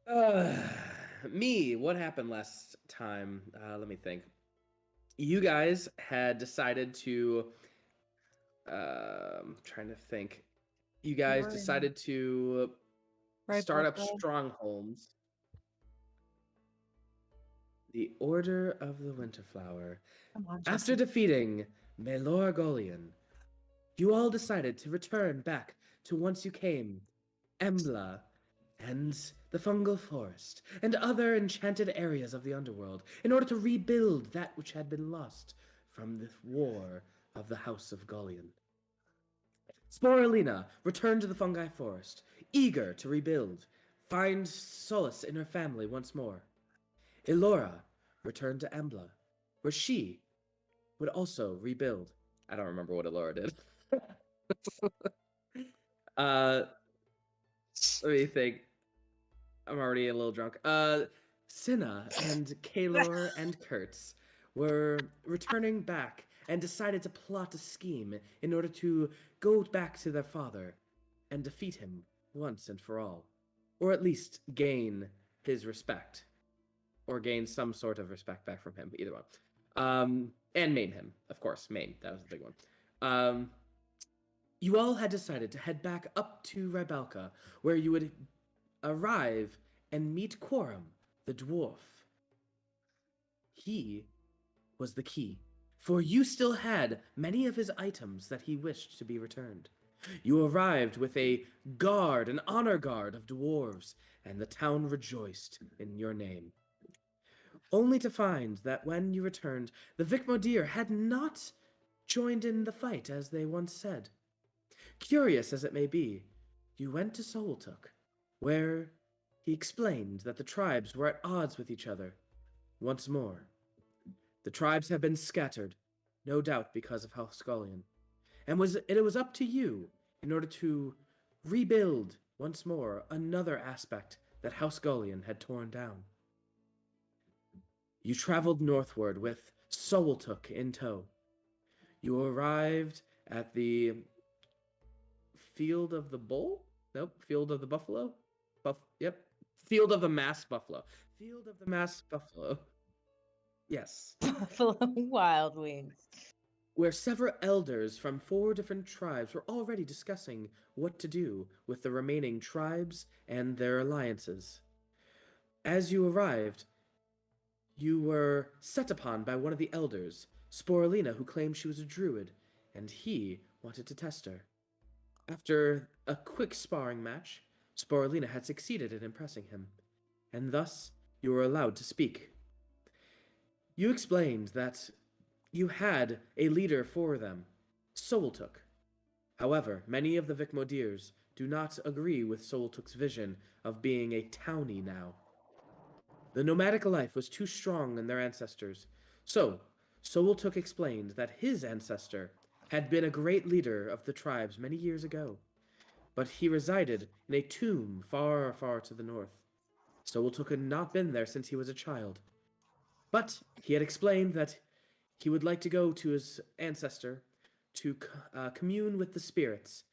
Uh, what happened last time? Let me think. You guys had decided to. Trying to think. You We guys were in decided to start up Buffalo. strongholds. The Order of the Winterflower. Come on, After Jesse. defeating Melor Golian, you all decided to return back to whence you came, Embla, and the Fungal Forest, and other enchanted areas of the underworld, in order to rebuild that which had been lost from the war of the House of Golian. Sporelina returned to the Fungi Forest, eager to rebuild, find solace in her family once more. Elora returned to Embla, where she would also rebuild. I don't remember what Elora did. uh, Let me think. I'm already a little drunk. Cinna and Kaelor and Kertz were returning back and decided to plot a scheme in order to go back to their father and defeat him once and for all. Or at least gain his respect. Or gain some sort of respect back from him, either one. And maim him, of course. Maim, that was the big one. You all had decided to head back up to Rybelka, where you would arrive and meet Quorum, the dwarf. He was the key, for you still had many of his items that he wished to be returned. You arrived with a guard, an honor guard of dwarves, and the town rejoiced in your name. Only to find that when you returned, the Vikmodiere had not joined in the fight as they once said. Curious as it may be, you went to Soltuk, where he explained that the tribes were at odds with each other once more. The tribes have been scattered, no doubt because of House Golian, and it was up to you in order to rebuild once more another aspect that House Golian had torn down. You traveled northward with Soltuk in tow. You arrived at the Field of the Bull? Nope, Field of the Buffalo? Yep. Field of the Masked Buffalo. Field of the Masked Buffalo. Yes. Buffalo Wild Wings. Where several elders from 4 different tribes were already discussing what to do with the remaining tribes and their alliances. As you arrived, you were set upon by one of the elders, Sporelina, who claimed she was a druid, and he wanted to test her. After a quick sparring match, Sporelina had succeeded in impressing him, and thus you were allowed to speak. You explained that you had a leader for them, Soltuk. However, many of the Vikmodieres do not agree with Soltuk's vision of being a townie now. The nomadic life was too strong in their ancestors, so Soltuk explained that his ancestor had been a great leader of the tribes many years ago, but he resided in a tomb far, far to the north. Soltuk had not been there since he was a child. But he had explained that he would like to go to his ancestor to commune with the spirits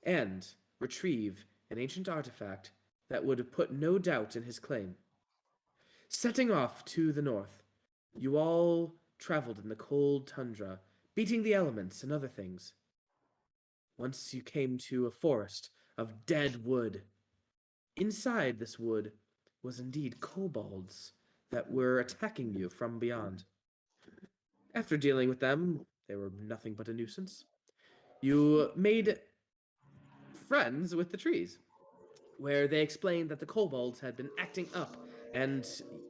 and retrieve an ancient artifact that would put no doubt in his claim. Setting off to the north, you all traveled in the cold tundra, beating the elements and other things. Once you came to a forest of dead wood. Inside this wood was indeed kobolds that were attacking you from beyond. After dealing with them, they were nothing but a nuisance. You made friends with the trees, where they explained that the kobolds had been acting up and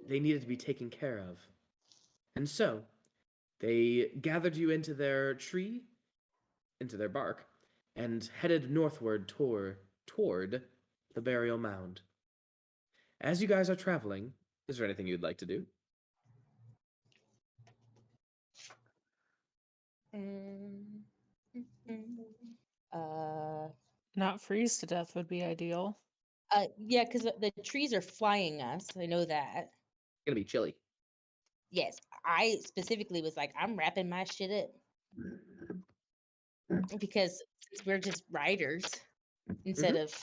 they needed to be taken care of. And so, they gathered you into their tree, into their bark, and headed northward toward the burial mound. As you guys are traveling, is there anything you'd like to do? Uh, Not freeze to death would be ideal. yeah, because the trees are flying us. I know that. It's gonna be chilly. Yes, I specifically was like, I'm wrapping my shit up because since we're just riders instead of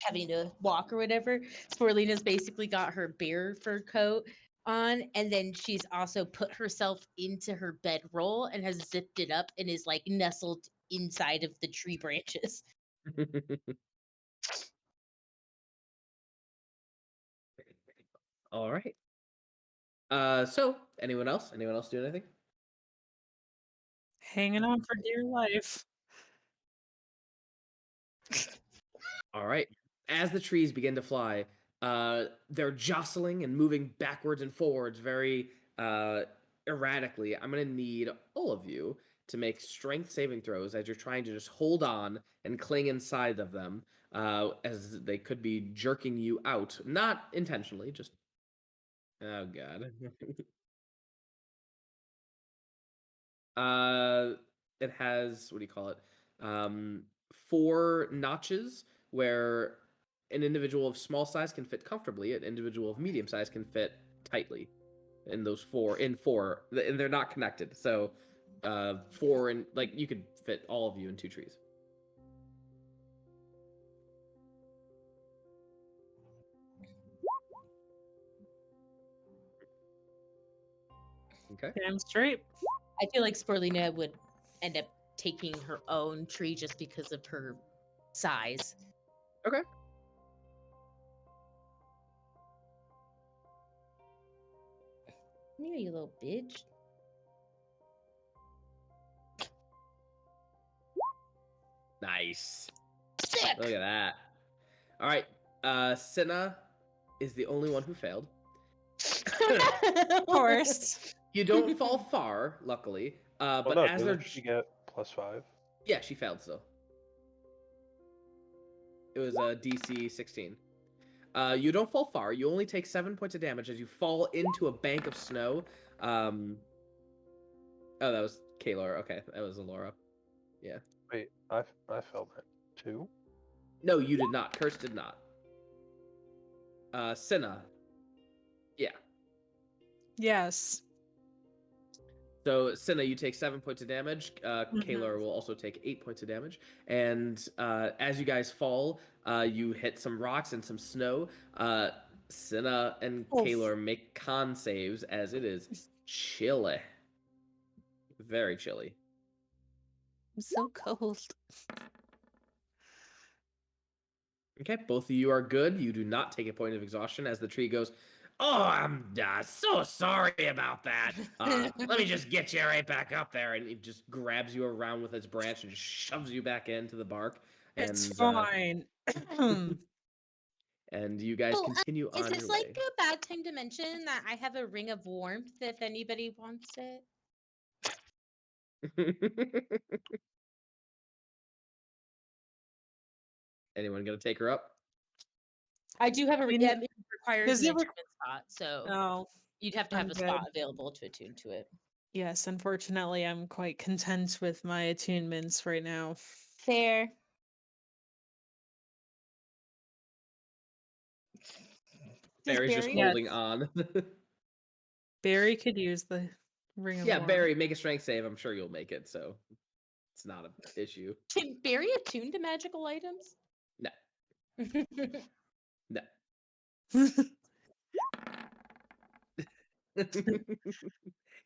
having to walk or whatever, Sporelina's basically got her bear fur coat on, and then she's also put herself into her bedroll and has zipped it up and is like nestled inside of the tree branches. All right. So anyone else? Anyone else do anything? Hanging on for dear life. All right. As the trees begin to fly, they're jostling and moving backwards and forwards very erratically. I'm going to need all of you to make strength saving throws as you're trying to just hold on and cling inside of them, as they could be jerking you out. Not intentionally, just. Oh, God. It has, what do you call it? 4 notches where an individual of small size can fit comfortably, an individual of medium size can fit tightly. In those 4, and they're not connected. So, 4 and like you could fit all of you in 2 trees. Okay. Damn straight. I feel like Sporelina would end up taking her own tree just because of her size. Okay. Come here, you little bitch. Nice. Sick. Look at that. All right. Cinna is the only one who failed. Of course. You don't fall far, luckily. But Well, no, as they're doesn't she get +5? yeah, she failed still. It was a DC 16. You don't fall far. You only take 7 points of damage as you fall into a bank of snow. Oh, that was Kaelor. Okay, that was Elora. Yeah. Wait, I fell that too. No, you did not. Kertz did not. Cinna. Yeah. Yes. So, Cinna, you take 7 points of damage. Kaelor will also take 8 points of damage. And as you guys fall, you hit some rocks and some snow. Cinna and Oof. Kaelor make con saves as it is chilly. Very chilly. I'm so cold. Okay, both of you are good. You do not take a point of exhaustion as the tree goes, "Oh, I'm so sorry about that. Let me just get you right back up there." And it just grabs you around with its branch and just shoves you back into the bark. It's And fine. and you guys Oh, continue Is on this your like way. a bad time to mention that I have a ring of warmth if anybody wants it? Anyone gonna take her up? I do have a ring. mean, Yeah, it requires does an it re- attunement spot, so Oh, you'd have to have I'm a good. spot available to attune to it. Yes, unfortunately, I'm quite content with my attunements right now. Fair. Does Barry's just Barry? Yeah. holding on. Barry could use the ring of Yeah, warmth. Barry, make a strength save. I'm sure you'll make it, so it's not an issue. Can Barry attune to magical items? No. No.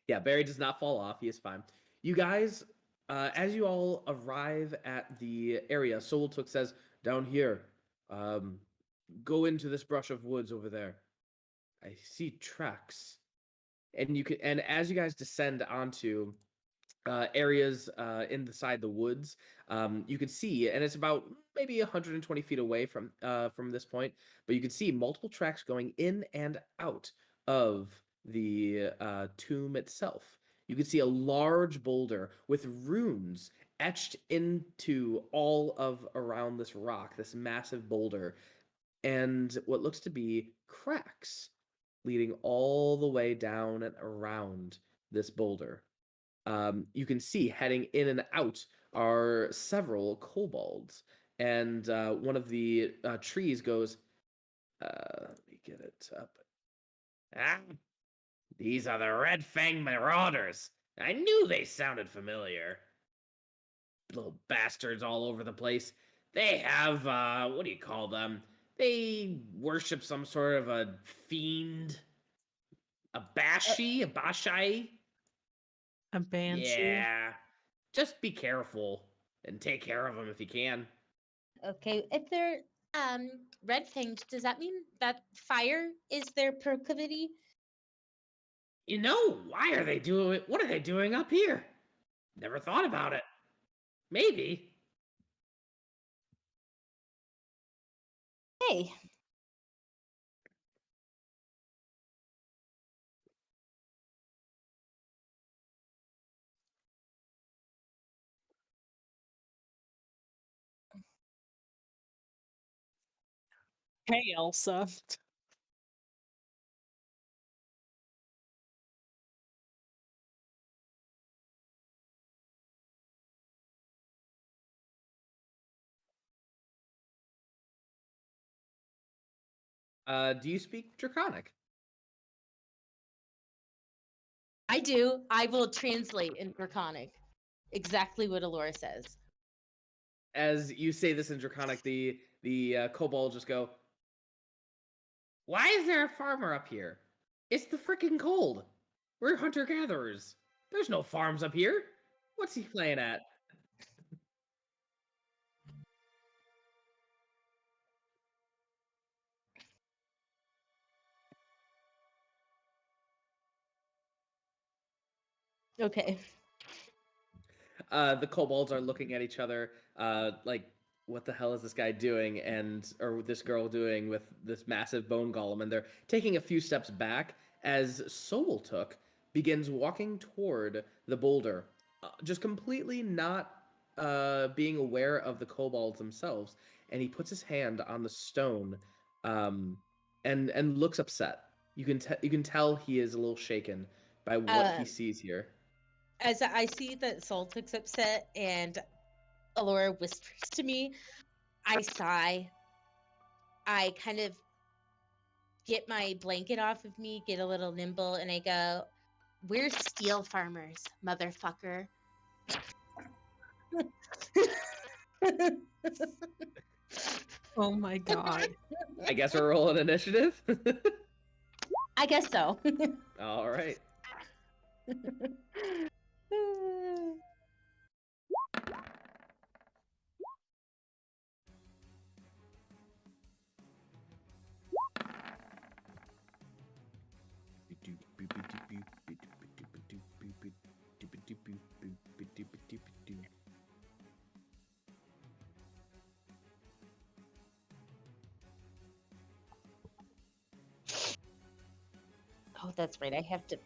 Yeah, Barry does not fall off. He is fine. You guys, as you all arrive at the area, Soltuk says, "Down here, go into this brush of woods over there. I see tracks." And you can, and as you guys descend onto areas inside the woods, you can see, and it's about maybe 120 feet away from this point, but you can see multiple tracks going in and out of the tomb itself. You can see a large boulder with runes etched into all of around this rock, this massive boulder, and what looks to be cracks leading all the way down and around this boulder. You can see heading in and out are several kobolds, and one of the trees goes, let me get it up. Ah, these are the Red Fang Marauders. I knew they sounded familiar. Little bastards all over the place. They have, what do you call them? They worship some sort of a fiend. A Bashi? A Bashai? A banshee. Yeah. Just be careful and take care of them if you can. Okay, if they're red fanged, does that mean that fire is their proclivity? You know, why are they doing it? What are they doing up here? Never thought about it. Maybe. Hey, Hey, Elsa. Do you speak Draconic? I do. I will translate in Draconic exactly what Elora says. As you say this in Draconic, the kobold just go, "Why is there a farmer up here? It's the freaking cold. We're hunter-gatherers. There's no farms up here. What's he playing at?" Okay. The kobolds are looking at each other, like, what the hell is this guy doing, or this girl doing with this massive bone golem? And they're taking a few steps back as Took begins walking toward the boulder, just completely not being aware of the kobolds themselves. And he puts his hand on the stone, and looks upset. You can tell he is a little shaken by what he Um, sees here. As I see that Soltik's upset and Elora whispers to me, I sigh. I kind of get my blanket off of me, get a little nimble, and I go, "We're steel farmers, motherfucker." Oh my god. I guess we're rolling initiative. I guess so. All right. Oh, that's right. I have to.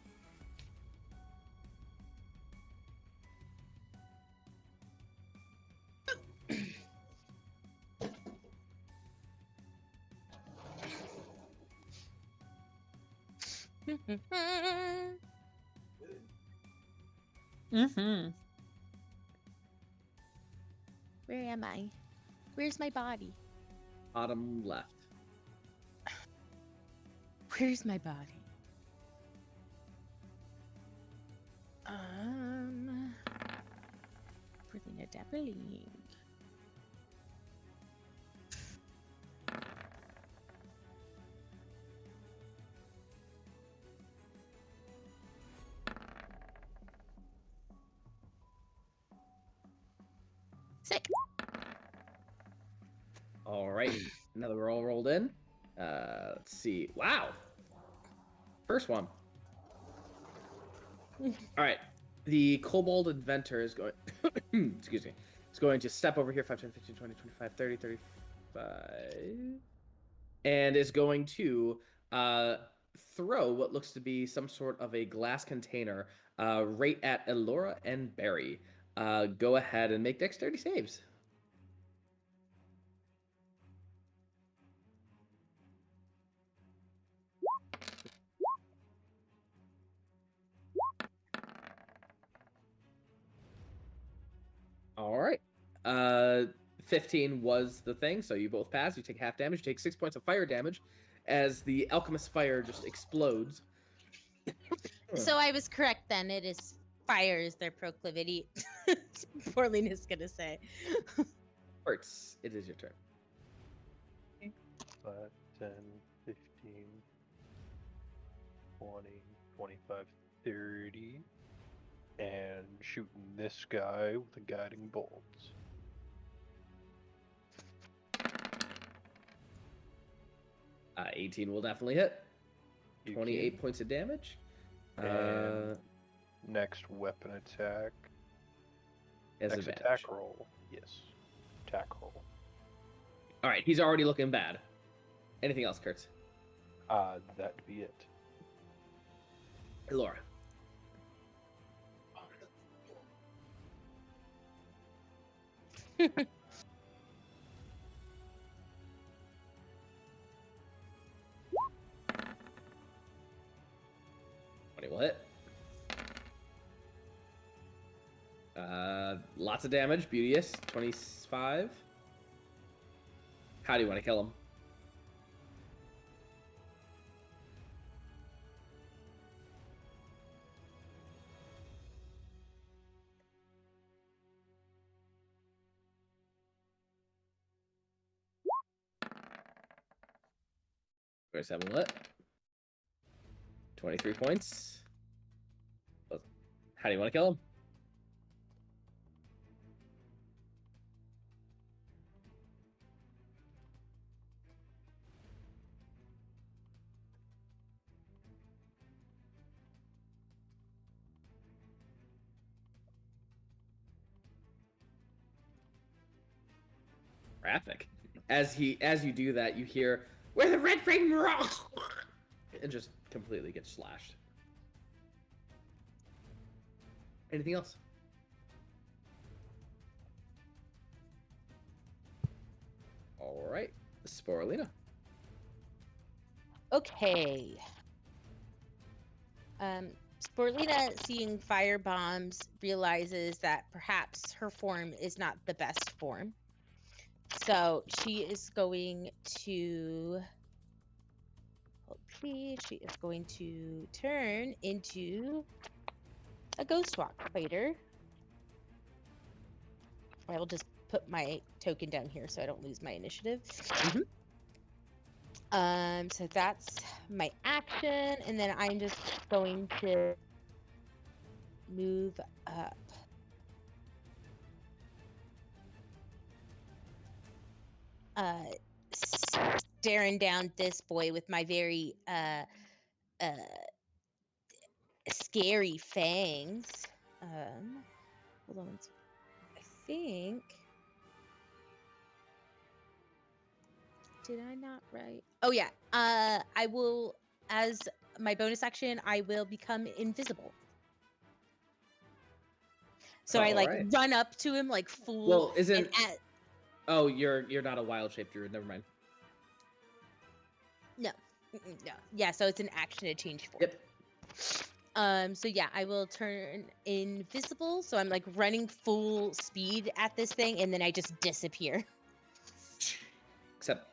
Mm-hmm. Where am I? Where's my body? Bottom left. Where's my body? Sporelina dabbling. Sick. All right. Now that we're all rolled in, let's see. Wow. First one. All right. The kobold inventor is going. Excuse me. Is going to step over here 5, 10, 15, 20, 25, 30, 35. And is going to throw what looks to be some sort of a glass container right at Elora and Barry. Go ahead and make dexterity saves. All right. 15 was the thing, so you both pass. You take half damage. You take 6 points of fire damage as the alchemist fire just explodes. So I was correct then. It is fire is their proclivity. Sporelina's gonna say. Kertz, it is your turn. 5, 10, 15, 20, 25, 30. And shooting this guy with a guiding bolt. 18 will definitely hit. You 28 can- points of damage. And next weapon attack. As Next advantage. attack roll. Yes. Attack roll. All right, he's already looking bad. Anything else, Kertz? That'd be it. Elora. Will hit. Lots of damage. Beauteous. 25. How do you want to kill him? There's 7 lit. 23 points. How do you want to kill him? Graphic. As you do that, you hear "Where the red flame rock," and just completely gets slashed. Anything else? All right, Sporelina. Okay. Sporelina, seeing fire bombs, realizes that perhaps her form is not the best form. So she is going to... Hold please. She is going to turn into a ghost walk fighter. I will just put my token down here so I don't lose my initiative. So that's my action, and then I'm just going to move up. Staring down this boy with my very scary fangs. Hold on. I think. Did I not write? Oh yeah. I will, as my bonus action, I will become invisible. So I All like right. run up to him like full. Well, isn't? and Oh, you're not a wild shape druid. Never mind. no. Yeah, so it's an action to change form. Yep. So yeah, I will turn invisible. So I'm like running full speed at this thing, and then I just disappear. Except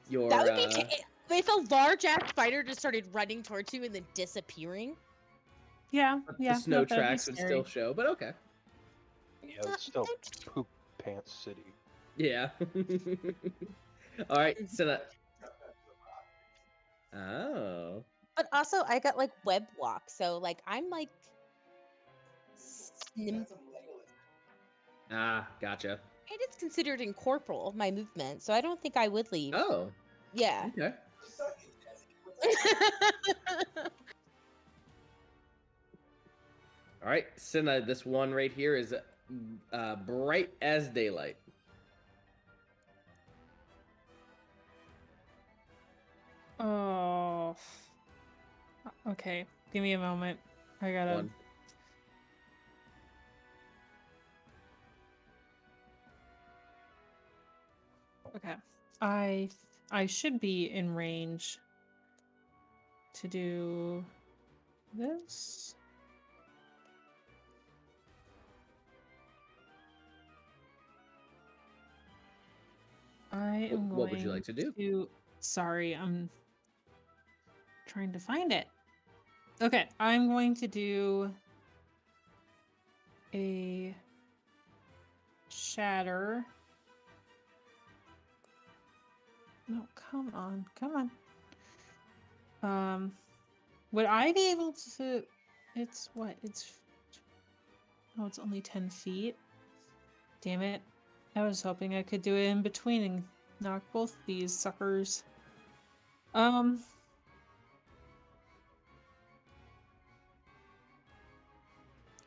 your. That would be if a large ass spider just started running towards you and then disappearing. Yeah, yeah. The snow no, that'd be tracks would scary. still show, but okay. Yeah, it's still Poop Pants City. Yeah. All right, Cinna. Oh. But also, I got like web walk, so like I'm like. Ah, gotcha. And it's considered incorporeal, my movement, so I don't think I would leave. Oh. Yeah. Okay. All right, Cinna. This one right here is bright as daylight. Oh. Okay. Give me a moment. I gotta. One. Okay. I should be in range to do this. I am What would you like to do? Sorry, I'm trying to find it. Okay, I'm going to do a shatter No, come on. Come on. Would I be able to... It's what? Oh, it's only 10 feet? Damn it. I was hoping I could do it in between and knock both these suckers.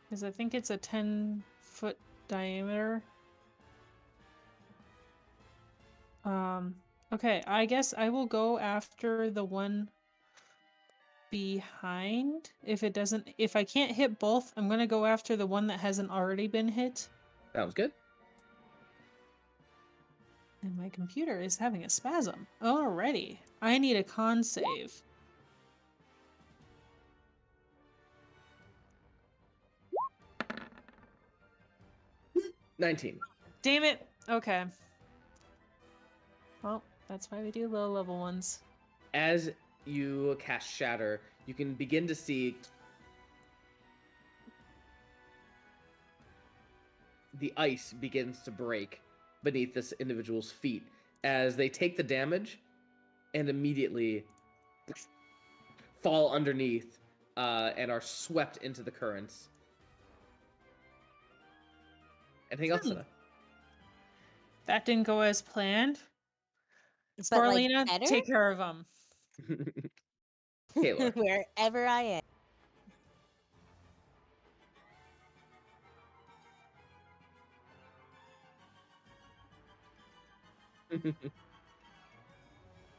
Because I think it's a 10-foot diameter. Okay, I guess I will go after the one behind. If I can't hit both, I'm gonna go after the one that hasn't already been hit. Sounds good. And my computer is having a spasm. Alrighty. I need a con save. $19. Damn it! Okay. Well, that's why we do low level ones. As you cast Shatter, you can begin to see the ice begins to break beneath this individual's feet as they take the damage and immediately fall underneath and are swept into the currents. Anything else, Cinna? That didn't go as planned. But, like, Sporelina, better? take care of them. Kaelor. Wherever I am.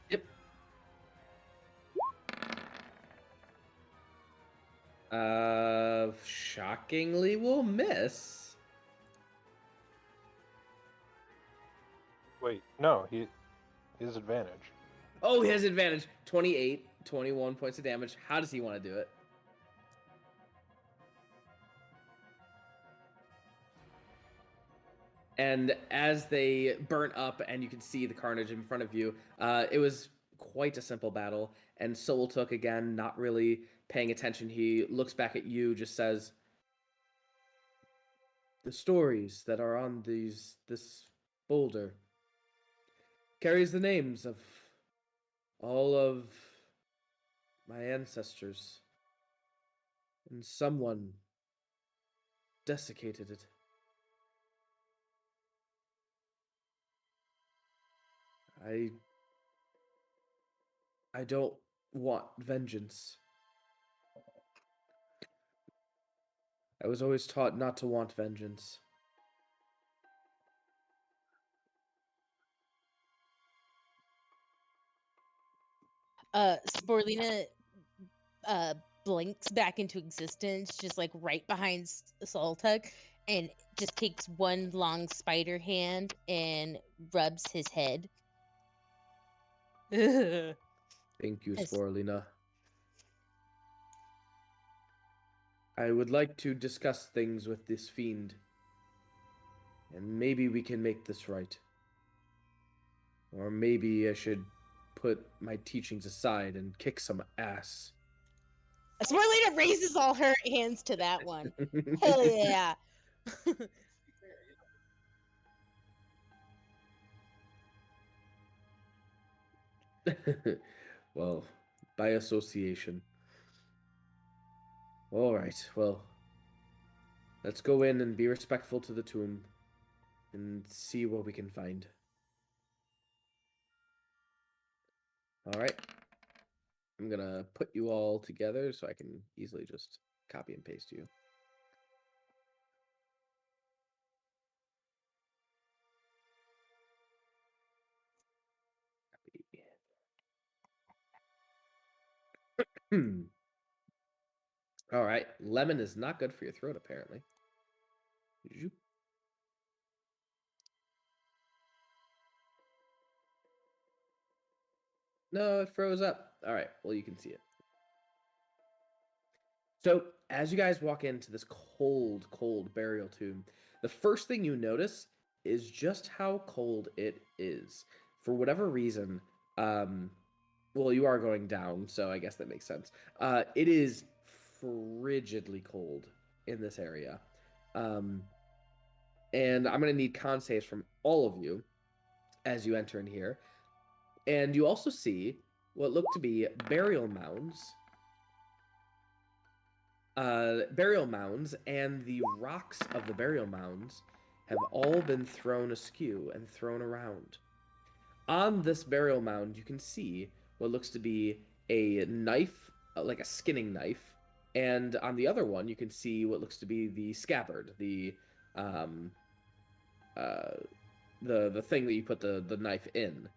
Yep. Shockingly will miss. Wait, no, he has advantage. Oh, he has advantage. 28, 21 points of damage. How does he want to do it? And as they burn up and you can see the carnage in front of you, it was quite a simple battle. And Soul Took, again, not really paying attention. He looks back at you, just says, the stories that are on this boulder carries the names of all of my ancestors. And someone desiccated it. I don't want vengeance. I was always taught not to want vengeance. Sporelina blinks back into existence, just like right behind Soltug, and just takes one long spider hand and rubs his head. Ugh. Thank you, Yes. Sporelina. I would like to discuss things with this fiend. And maybe we can make this right. Or maybe I should put my teachings aside and kick some ass. Sporelina raises all her hands to that one. Hell yeah. Well, by association. All right, well, let's go in and be respectful to the tomb and see what we can find. All right. I'm going to put you all together so I can easily just copy and paste you. Copy. All right. Lemon is not good for your throat, apparently. Zoop. No, it froze up. All right. Well, you can see it. So, as you guys walk into this cold, cold burial tomb, the first thing you notice is just how cold it is. For whatever reason, well, you are going down, so I guess that makes sense. It is frigidly cold in this area. And I'm going to need con saves from all of you as you enter in here. And you also see what look to be burial mounds. Burial mounds, and the rocks of the burial mounds have all been thrown askew and thrown around. On this burial mound, you can see what looks to be a knife, like a skinning knife, and on the other one, you can see what looks to be the scabbard, um, uh, the thing that you put the knife in.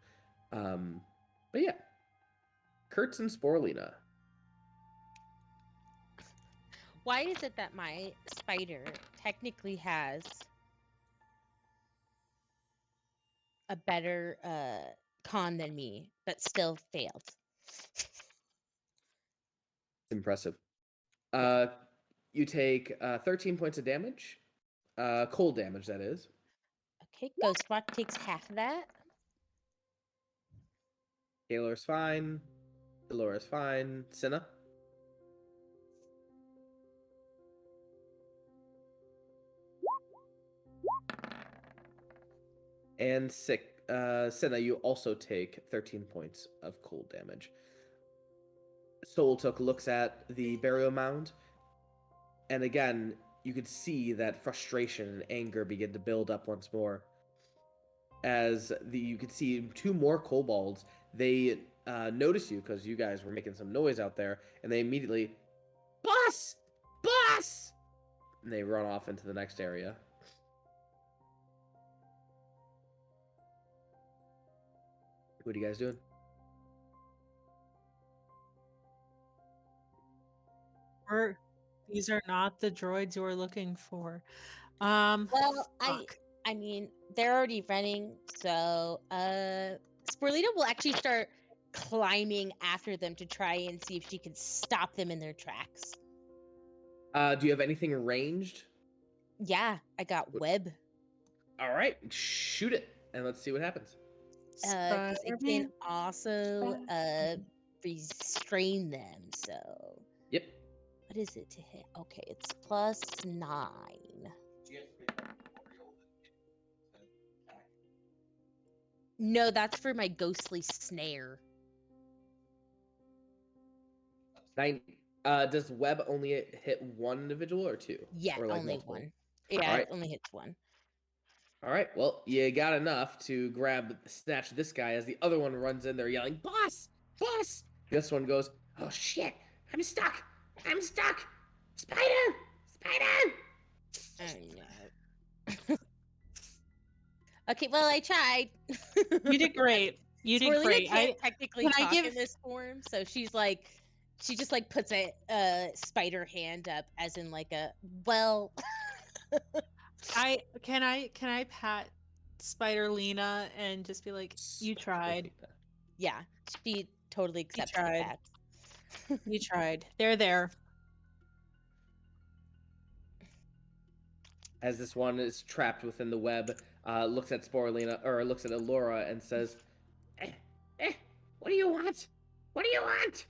But yeah, Kertz and Sporelina. Why is it that my spider technically has a better con than me, but still failed? Impressive. Yeah. You take 13 points of damage, cold damage, that is. Okay, Ghostwatch takes half of that. Kaelor's fine. Elora's fine. Cinna? And Cinna, you also take 13 points of cold damage. Soultook looks at the burial mound, and again, you could see that frustration and anger begin to build up once more. As you could see two more kobolds, they notice you because you guys were making some noise out there, and they immediately, boss! Boss! And they run off into the next area. What are you guys doing? These are not the droids you are looking for. Well, fuck. I mean, they're already running, so Sporelina will actually start climbing after them to try and see if she can stop them in their tracks. Do you have anything ranged? Yeah, I got web. All right, shoot it, and let's see what happens. Because it can Spider-Man? also restrain them. So Yep. what is it to hit? Okay, it's +9. No, that's for my ghostly snare. 9. Does web only hit one individual or two? Yeah, Or like only multiple? one. Yeah, Alright. it only hits one. All right. Well, you got enough to snatch this guy as the other one runs in there yelling, "Boss! Boss!" This one goes, "Oh shit! I'm stuck! I'm stuck! Spider! Spider!" Oh no. Okay, well I tried. You did great. You did Sporelina great. can't technically can I talk give- in this form, so she just like puts a spider hand up, as in like a well. Can I pat Spiderlina and just be like, you tried. Yeah, she totally accepts the tried. fact. You tried. They're there. As this one is trapped within the web, looks at Sporelina or looks at Elora and says, "What do you want? What do you want?"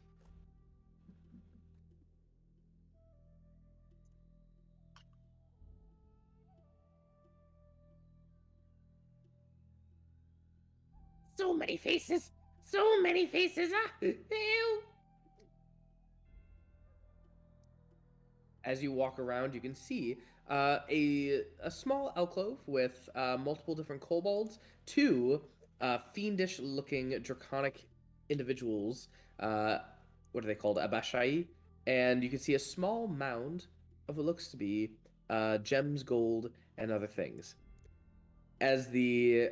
So many faces! So many faces! Ew. As you walk around, you can see a small alcove with multiple different kobolds, two fiendish-looking draconic individuals. What are they called? Abashai. And you can see a small mound of what looks to be gems, gold, and other things. As the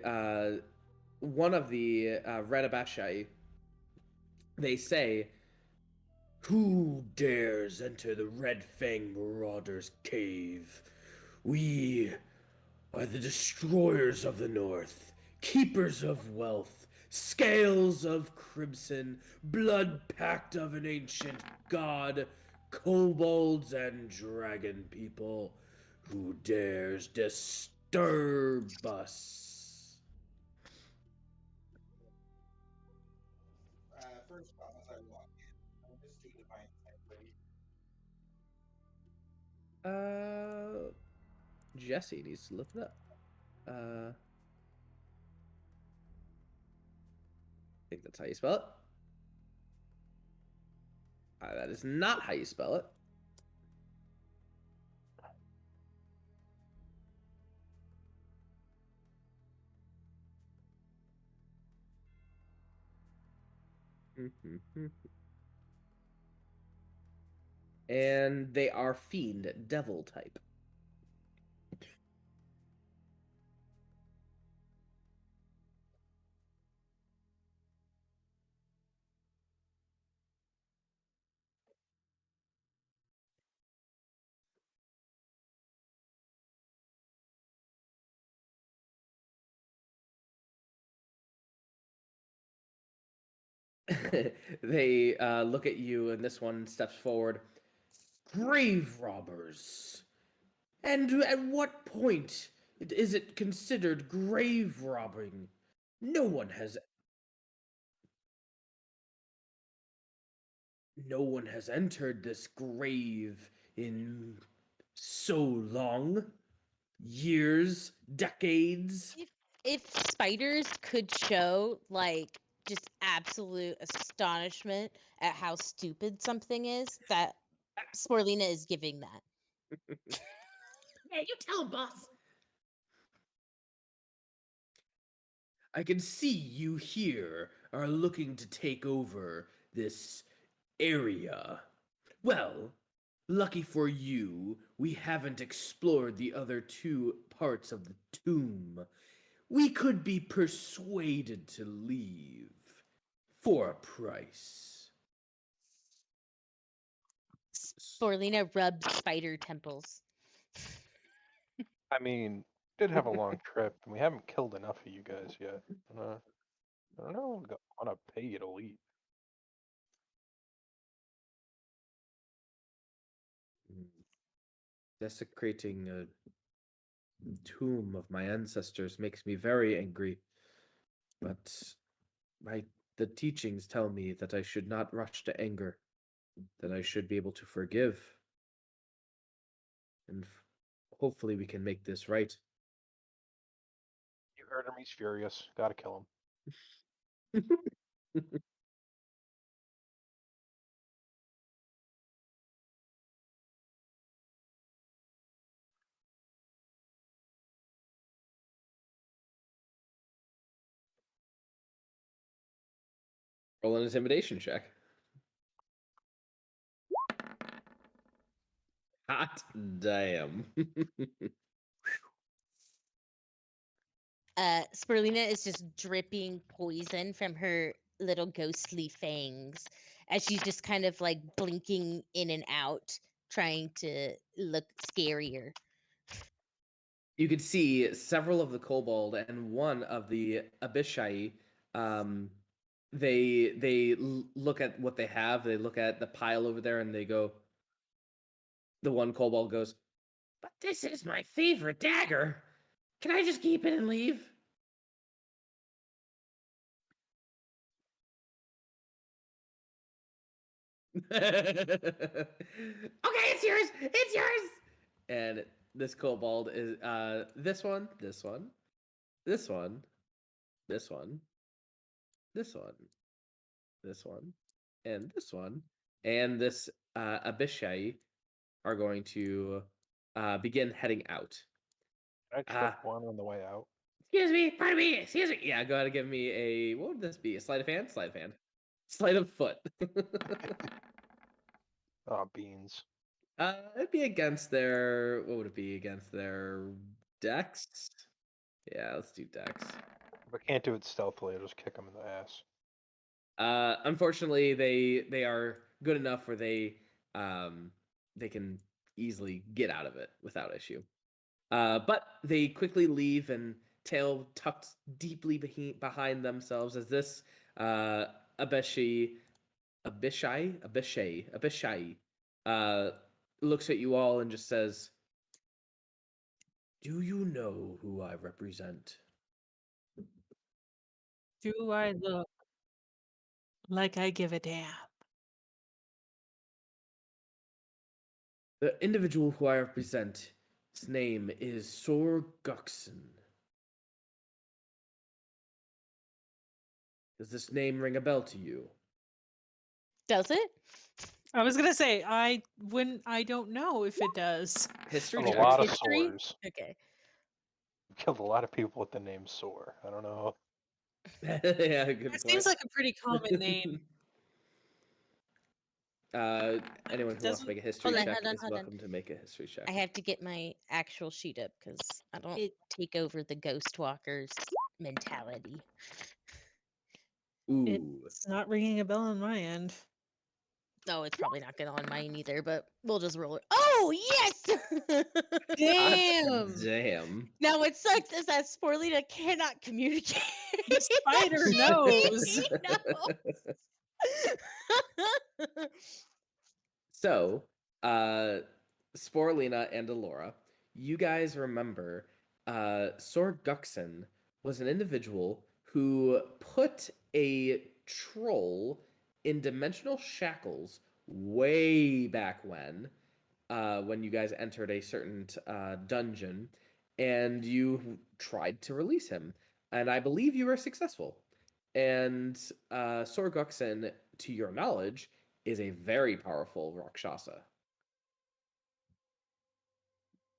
one of the red Abashai, they say, "Who dares enter the Red Fang Marauder's cave? We are the destroyers of the North, keepers of wealth, scales of crimson, blood pact of an ancient god, kobolds and dragon people. Who dares disturb us?" Jesse needs to look it up. think that's how you spell it. That is not how you spell it. And they are fiend, devil type. They look at you, and this one steps forward. Grave robbers. And at what point is it considered grave robbing? No one has entered this grave in so long. Years, decades. If spiders could show like just absolute astonishment at how stupid something is, that Sporelina is giving that. Yeah, you tell him, boss. I can see you here are looking to take over this area. Well, lucky for you, we haven't explored the other two parts of the tomb. We could be persuaded to leave for a price. Sporelina rubs spider temples. I mean, did have a long trip, and we haven't killed enough of you guys yet. I don't know. I want to pay you to leave. Desecrating a tomb of my ancestors makes me very angry. But the teachings tell me that I should not rush to anger, that I should be able to forgive. And hopefully we can make this right. You heard him. He's furious. Gotta kill him. Roll an intimidation check. Hot damn. Sporelina is just dripping poison from her little ghostly fangs as she's just kind of like blinking in and out, trying to look scarier. You could see several of the kobold and one of the Abishai. They look at what they have. They look at the pile over there, and they go. The one kobold goes, "But this is my favorite dagger. Can I just keep it and leave?" Okay, it's yours. It's yours. And this kobold is this one, this one, this one, this one, this one, this one, and this one, and this Abishai are going to begin heading out. Can I trip one on the way out? Excuse me, pardon me, excuse me. Yeah, go ahead and give me a, what would this be? A sleight of hand? Sleight of hand. Sleight of foot. Oh, beans. It'd be against their, what would it be? Against their dex? Yeah, let's do dex. If I can't do it stealthily, I'll just kick them in the ass. Unfortunately, they are good enough where they can easily get out of it without issue. But they quickly leave, and tail tucked deeply behind themselves as this Abishai looks at you all and just says, "Do you know who I represent?" Do I look like I give a damn? The individual who I represent, his name is Sor Guxon. Does this name ring a bell to you? Does it? I was gonna say I don't know if it does. History Of a check. lot of History? sores. Okay. Killed a lot of people with the name Sore. I don't know. Yeah, good It point. seems like a pretty common name. Anyone who wants to Doesn't- make a history Hold on, check hold on, is hold on. welcome to make a history check. I have to get my actual sheet up because I don't It- take over the Ghost Walker's mentality. Ooh. It's not ringing a bell on my end. Oh, it's probably not gonna on mine either, but we'll just roll it. Oh yes! Damn! Damn. Now what sucks is that Sporelina cannot communicate. The spider knows. He knows. So, Sporelina and Elora, you guys remember Sorguxen was an individual who put a troll in dimensional shackles way back when you guys entered a certain dungeon, and you tried to release him. And I believe you were successful. And Sorguxen, to your knowledge, is a very powerful Rakshasa.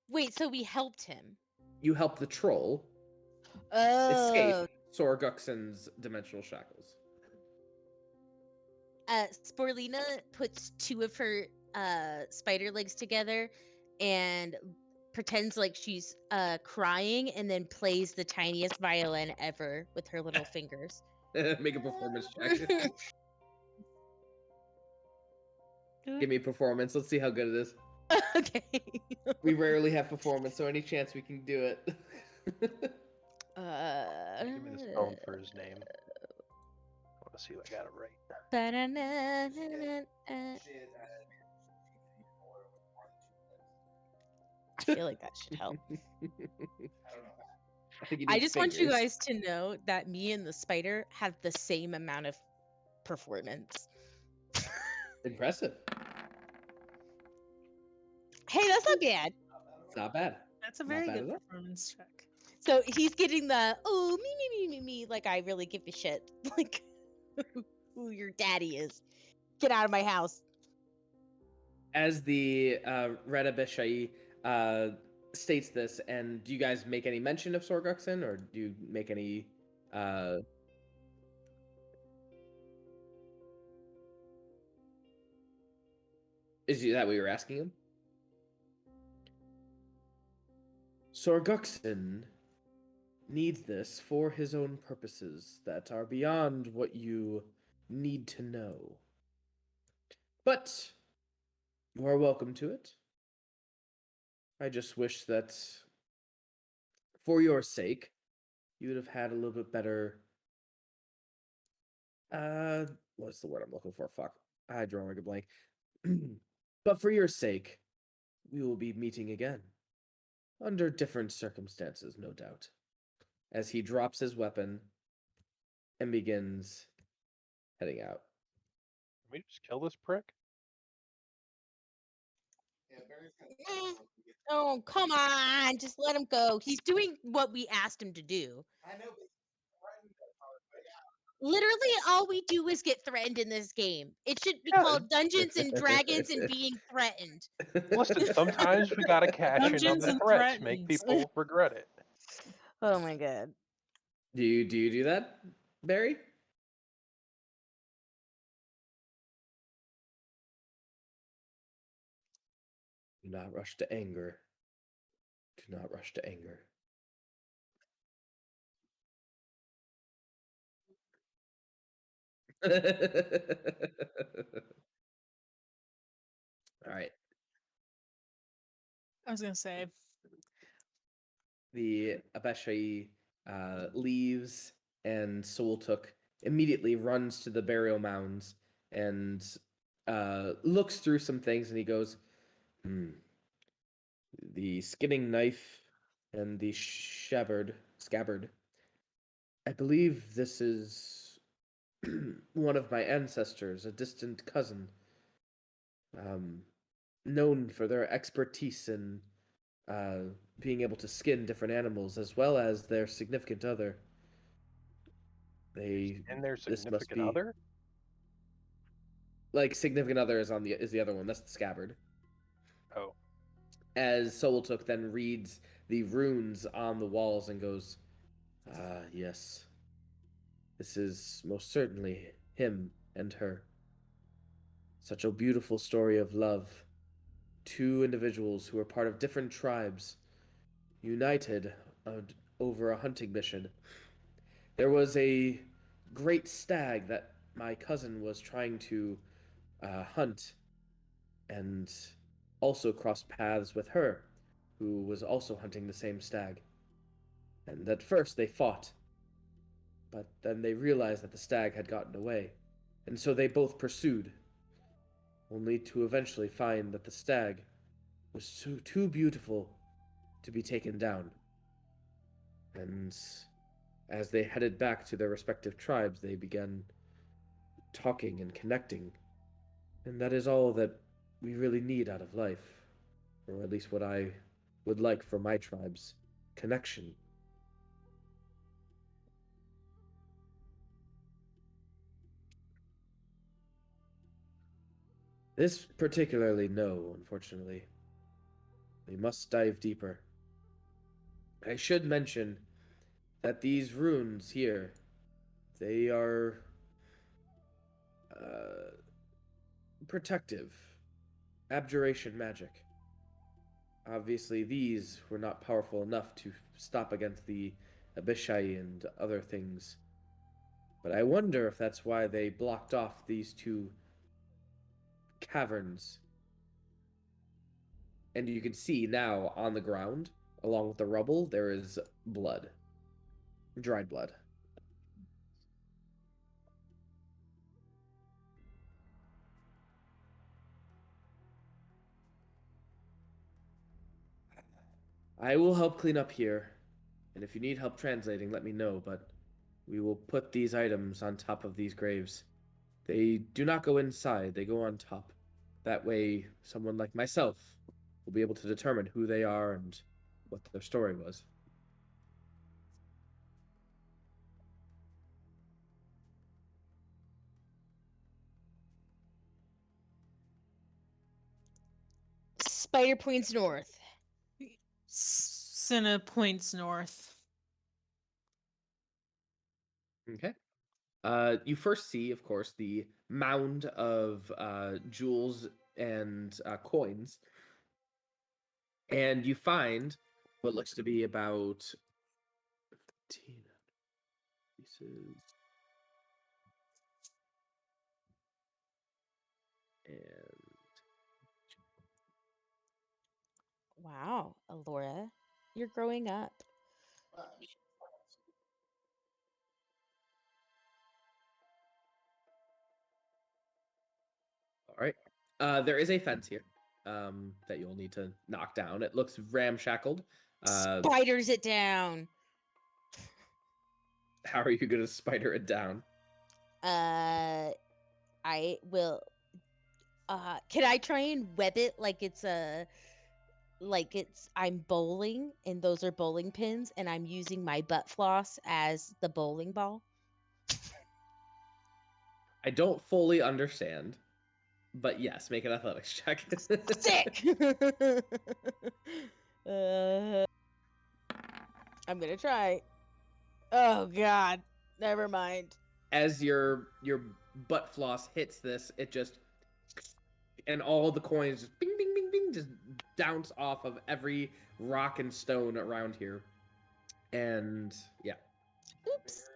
Wait, so we helped him. You helped the troll Oh. escape Sorguxen's dimensional shackles. Sporelina puts two of her spider legs together and pretends like she's crying and then plays the tiniest violin ever with her little fingers. Make a performance check. Give me a performance. Let's see how good it is. Okay. We rarely have performance, so any chance we can do it. Give me the stone for his name. I want to see if I got it right. I feel like that should help. think I just want you guys to know that me and the spider have the same amount of performance. Impressive. Hey, that's not bad. It's not bad. That's a Not very bad good at all. performance check. So he's getting the oh me, like I really give a shit. Like who your daddy is. Get out of my house. As the Red Abishai states this, and do you guys make any mention of Sorguxen, or do you make any is that what you're asking him? Sorguxen needs this for his own purposes that are beyond what you need to know. But you are welcome to it. I just wish that, for your sake, you would have had a little bit better. What's the word I'm looking for? Fuck, I drew a blank. But for your sake, we will be meeting again, under different circumstances, no doubt. As he drops his weapon and begins heading out. Can we just kill this prick? Oh, come on. Just let him go. He's doing what we asked him to do. Literally, all we do is get threatened in this game. It should be Yeah. called Dungeons and Dragons and being threatened. Listen, sometimes we gotta cash in on Dungeons the and threats, make Threatens. people regret it. Oh my god. Do you do that, Barry? Do not rush to anger. Do not rush to anger. All right. I was gonna say. The Abeshai leaves, and Soultook immediately runs to the burial mounds and looks through some things, and he goes, the skinning knife and the scabbard. I believe this is one of my ancestors, a distant cousin, known for their expertise in being able to skin different animals, as well as their significant other. And their This must significant be other? like significant other is the other one. That's the scabbard. Oh. As Soltuk then reads the runes on the walls and goes, "Ah, yes. This is most certainly him and her. Such a beautiful story of love. Two individuals who are part of different tribes, united over a hunting mission. There was a great stag that my cousin was trying to hunt, and also crossed paths with her, who was also hunting the same stag. And at first they fought, but then they realized that the stag had gotten away, and so they both pursued, only to eventually find that the stag was too beautiful to be taken down. And as they headed back to their respective tribes, they began talking and connecting. And that is all that we really need out of life, or at least what I would like for my tribes: connection. This particularly, no, unfortunately. We must dive deeper. I should mention that these runes here, they are protective, abjuration magic. Obviously, these were not powerful enough to stop against the Abishai and other things. But I wonder if that's why they blocked off these two caverns. And you can see now on the ground, along with the rubble, there is blood. Dried blood. I will help clean up here, and if you need help translating, let me know, but we will put these items on top of these graves. They do not go inside, they go on top. That way, someone like myself will be able to determine who they are and what their story was. Spider points north. Cinna points north. Okay. You first see, of course, the mound of jewels and coins, and you find what looks to be about 15 pieces. And Wow, Elora, you're growing up. all right, there is a fence here that you'll need to knock down. It looks ramshackled. Spiders it down. How are you going to spider it down? I will. Can I try and web it like I'm bowling and those are bowling pins and I'm using my butt floss as the bowling ball? I don't fully understand, but yes, make an athletics check. Sick. I'm gonna try. Oh God, never mind. As your butt floss hits this, it just, and all the coins just bing bing bing bing just bounce off of every rock and stone around here. And yeah. Oops.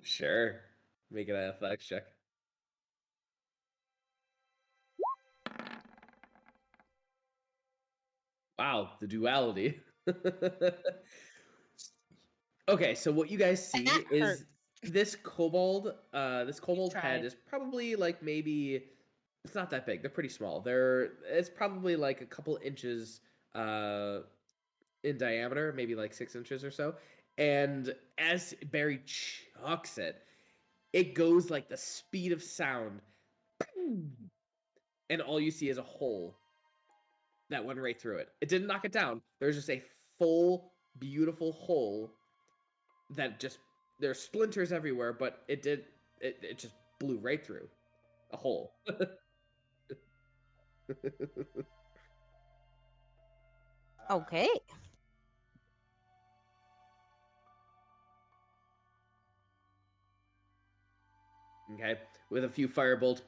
Sure. Make an athletics check. Wow, the duality. Okay, so what you guys see That is hurts. this kobold head tried. is probably like maybe it's not that big. They're pretty small. It's probably like a couple inches in diameter, maybe like 6 inches or so. And as Barry chucks it, it goes like the speed of sound, and all you see is a hole that went right through it. It didn't knock it down. There's just a full, beautiful hole that just, there's splinters everywhere, but it just blew right through a hole. Okay. Okay, with a few firebolts,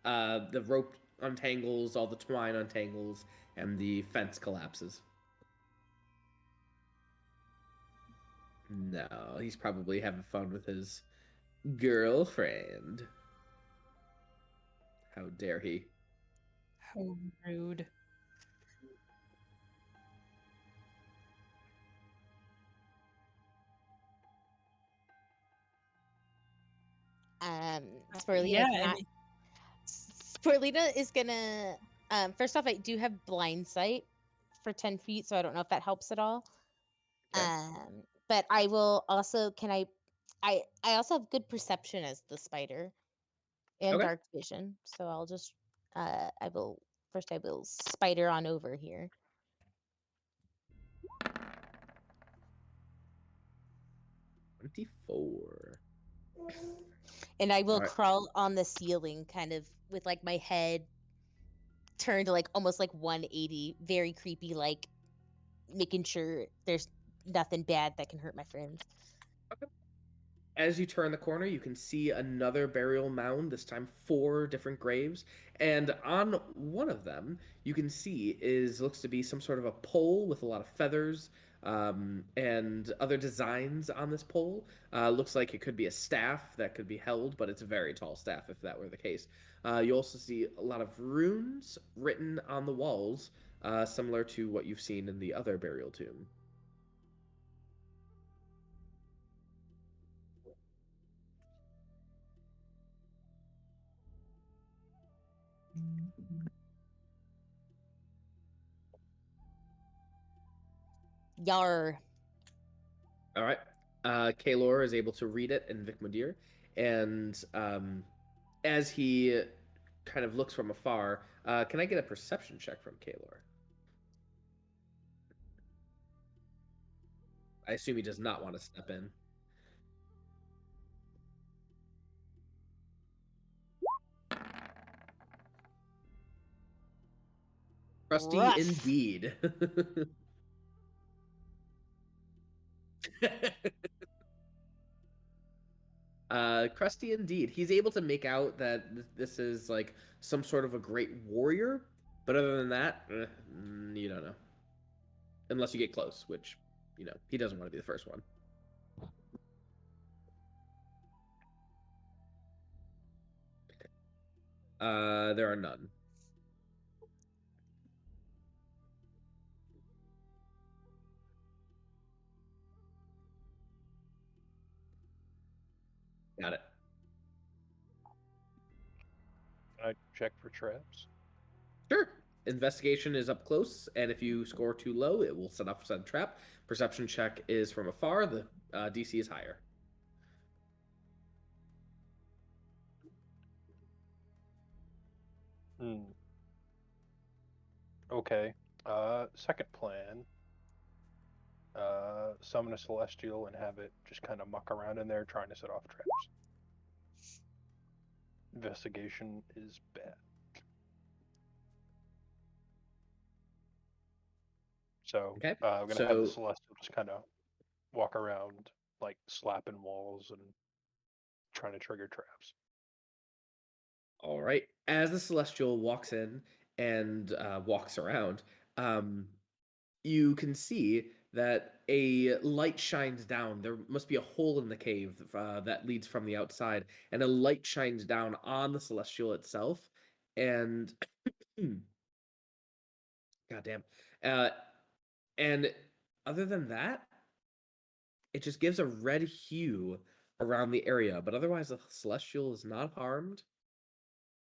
the rope untangles, all the twine untangles, and the fence collapses. No, he's probably having fun with his girlfriend. How dare he? How rude. Sporelina Yeah, cannot. Sporelina is gonna. First off, I do have blind sight for 10 feet, so I don't know if that helps at all. Okay. But I will also. Can I also have good perception as the spider, and Okay. dark vision. So I'll just. I will first. I will spider on over here. 24. And I will Alright. crawl on the ceiling, kind of with like my head turned like almost like 180, very creepy, like making sure there's nothing bad that can hurt my friends. As you turn the corner, you can see another burial mound, this time 4 different graves. And on one of them, you can see looks to be some sort of a pole with a lot of feathers and other designs on this pole. Looks like it could be a staff that could be held, but it's a very tall staff if that were the case. You also see a lot of runes written on the walls, similar to what you've seen in the other burial tomb. Yar. All right. Kaelor is able to read it in Vikmodiere, and as he kind of looks from afar, can I get a perception check from Kaelor? I assume he does not want to step in. Rusty Rough. indeed. Crusty indeed. He's able to make out that this is like some sort of a great warrior, but other than that, you don't know. Unless you get close, which, he doesn't want to be the first one. There are none. Got it. Can I check for traps? Sure. Investigation is up close, and if you score too low, it will set off a trap. Perception check is from afar. The DC is higher. Okay. Second plan. Summon a celestial and have it just kind of muck around in there trying to set off traps. Investigation is bad. So Okay. I'm gonna have the celestial just kind of walk around, like slapping walls and trying to trigger traps. All right. As the celestial walks in and walks around, you can see that a light shines down. There must be a hole in the cave that leads from the outside, and a light shines down on the celestial itself. And goddamn, and other than that, it just gives a red hue around the area. But otherwise, the celestial is not harmed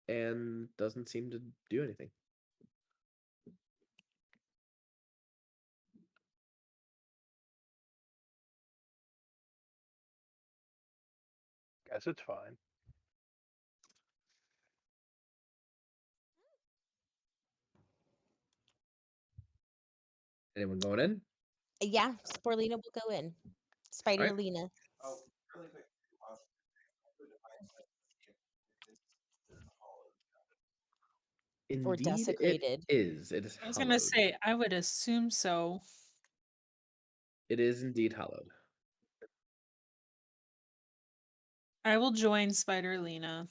and doesn't seem to do anything. guys. It's fine. Anyone going in? Yeah, Sporelina will go in. Spiderlina. Or Indeed, desecrated. it is. It is I was hallowed. gonna say, I would assume so. It is indeed hallowed. I will join Spiderlina.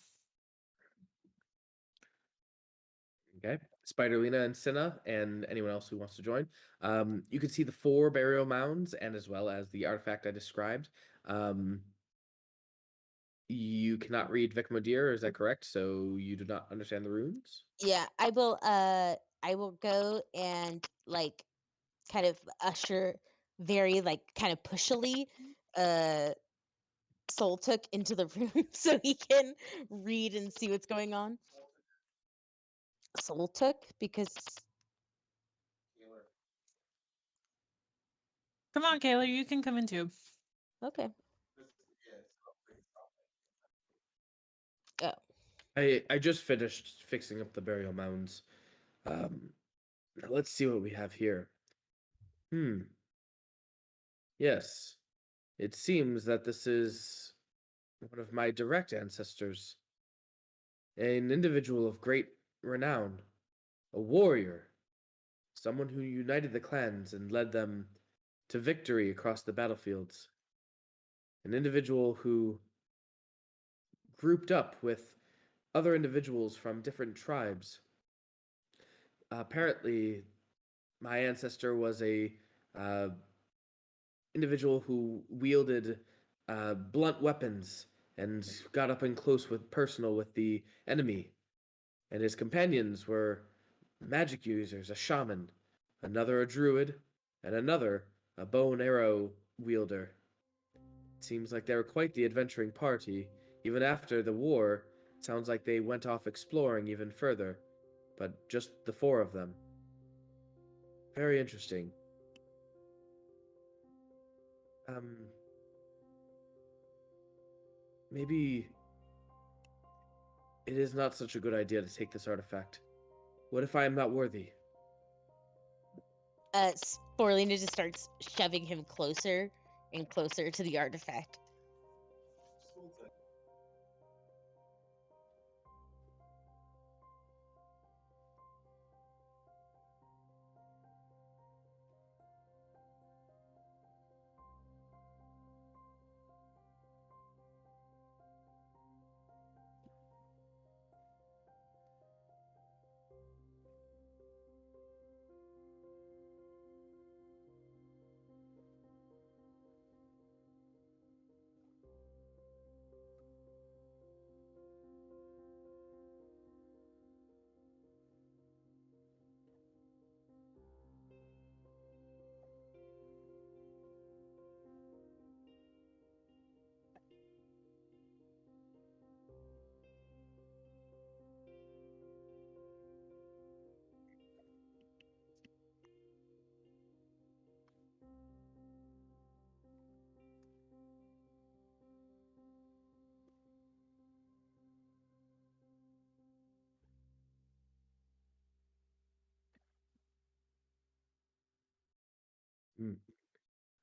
Okay. Spiderlina and Cinna and anyone else who wants to join. You can see the 4 burial mounds and as well as the artifact I described. You cannot read Vikmodiere, is that correct? So you do not understand the runes? Yeah, I will go and like kind of usher very like kind of pushily Soul took into the room so he can read and see what's going on. Soul took because Come on, Kaelor, you can come in too. okay. Oh. I just finished fixing up the burial mounds. Now let's see what we have here. Yes. It seems that this is one of my direct ancestors. An individual of great renown. A warrior. Someone who united the clans and led them to victory across the battlefields. An individual who grouped up with other individuals from different tribes. Apparently, my ancestor was a individual who wielded blunt weapons and got up and close with personal with the enemy. And his companions were magic users, a shaman, another a druid, and another a bow and arrow wielder. It seems like they were quite the adventuring party. Even after the war, it sounds like they went off exploring even further, but just the 4 of them. Very interesting. Maybe it is not such a good idea to take this artifact. What if I am not worthy? Sporelina just starts shoving him closer and closer to the artifact.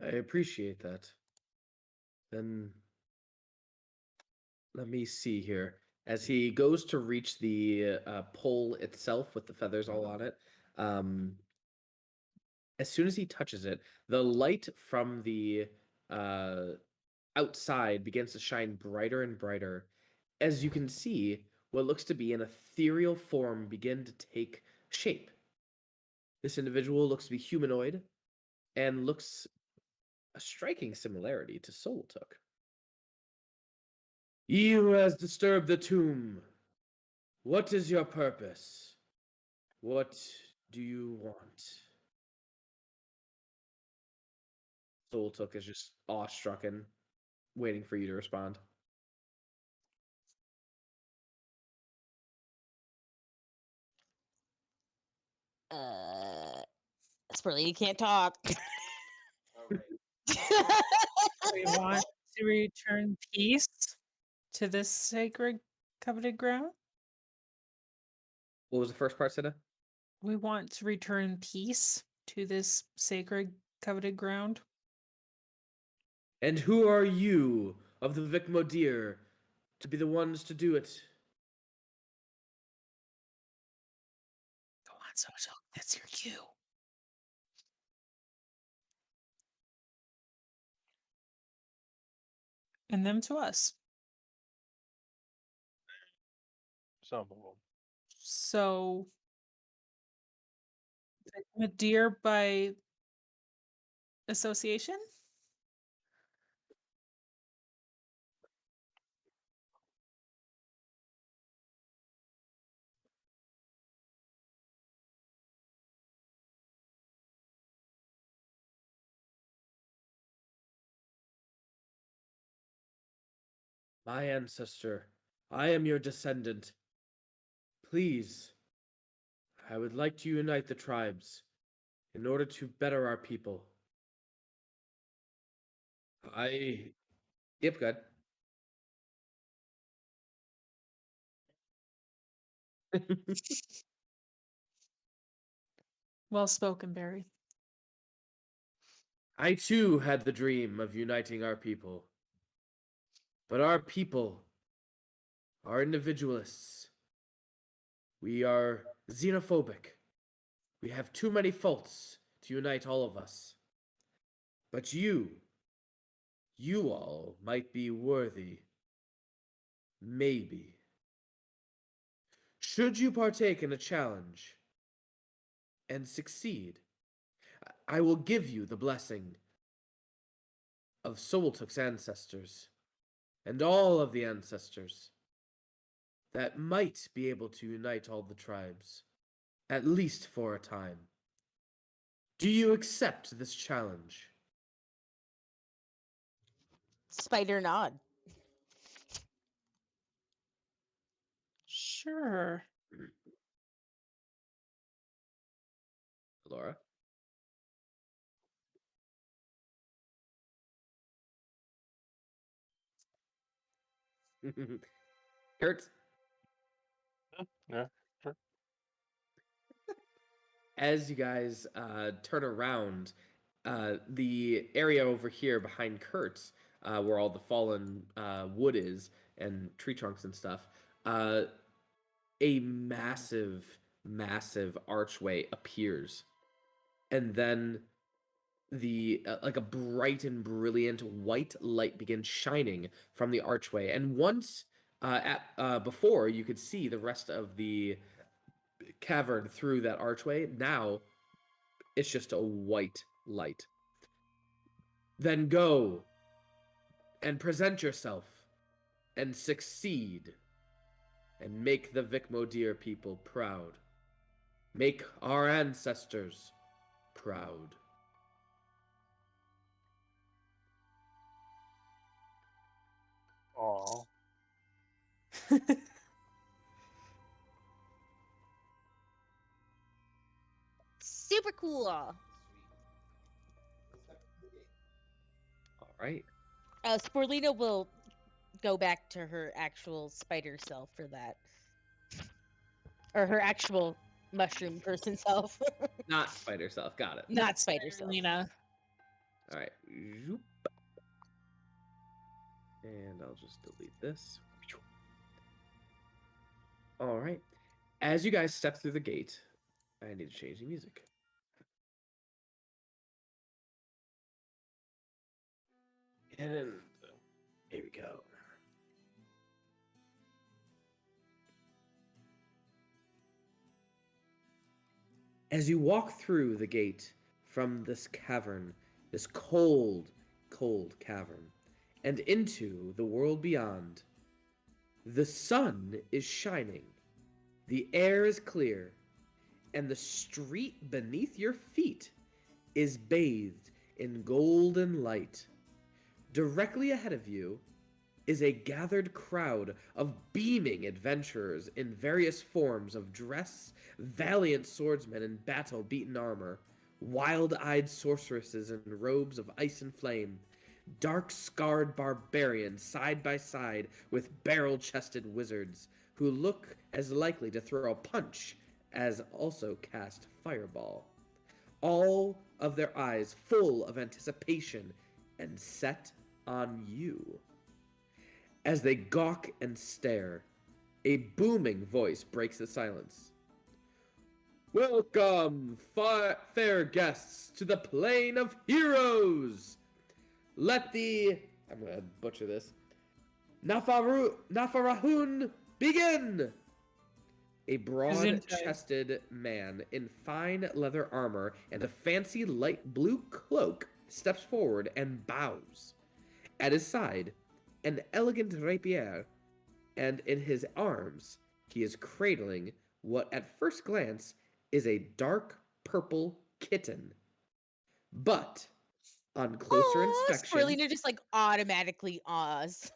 I appreciate that. Then let me see here. As he goes to reach the pole itself with the feathers all on it, as soon as he touches it, the light from the outside begins to shine brighter and brighter. As you can see, what looks to be an ethereal form begin to take shape. This individual looks to be humanoid and looks a striking similarity to Soul Took. Ye who has disturbed the tomb, what is your purpose? What do you want? Soul Took is just awestruck and waiting for you to respond. Sporelina can't talk. We want to return peace. To this sacred coveted ground? What was the first part, Sina? We want to return peace to this sacred coveted ground. And who are you of the Vikmodiere to be the ones to do it? Go on, Social. That's your cue. And them to us. Some of them. So, Vikmodiere by association? My ancestor, I am your descendant. Please, I would like to unite the tribes in order to better our people. Yep, good. Well spoken, Barry. I too had the dream of uniting our people. But our people are individualists. We are xenophobic. We have too many faults to unite all of us. But you all might be worthy. Maybe. Should you partake in a challenge and succeed, I will give you the blessing of Soltuk's ancestors and all of the ancestors that might be able to unite all the tribes, at least for a time. Do you accept this challenge? Spider nod. Sure. Elora? Kertz? Yeah, sure. As you guys turn around, the area over here behind Kurtz, where all the fallen wood is and tree trunks and stuff, a massive, massive archway appears, and then the like a bright and brilliant white light begins shining from the archway. And once before you could see the rest of the cavern through that archway, now it's just a white light. Then go and present yourself and succeed and make the Vikmodiere people proud. Make our ancestors proud. Aw. Super cool. All right. Sporelina will go back to her actual spider self for that. Or her actual mushroom person self. Not spider self. Got it. Not spider self. Lena. All right. Zoop. And I'll just delete this. All right. As you guys step through the gate, I need to change the music. And here we go. As you walk through the gate from this cavern, this cold, cold cavern, and into the world beyond, the sun is shining, the air is clear, and the street beneath your feet is bathed in golden light. Directly ahead of you is a gathered crowd of beaming adventurers in various forms of dress, valiant swordsmen in battle-beaten armor, wild-eyed sorceresses in robes of ice and flame, dark-scarred barbarians side by side with barrel-chested wizards who look as likely to throw a punch as also cast fireball. All of their eyes full of anticipation and set on you. As they gawk and stare, a booming voice breaks the silence. Welcome, fair guests, to the Plain of Heroes! Let the... I'm gonna butcher this. Nafarahun begin! A broad-chested man in fine leather armor and a fancy light blue cloak steps forward and bows. At his side, an elegant rapier, and in his arms, he is cradling what at first glance is a dark purple kitten. But on closer inspection, Sporelina just like automatically awes.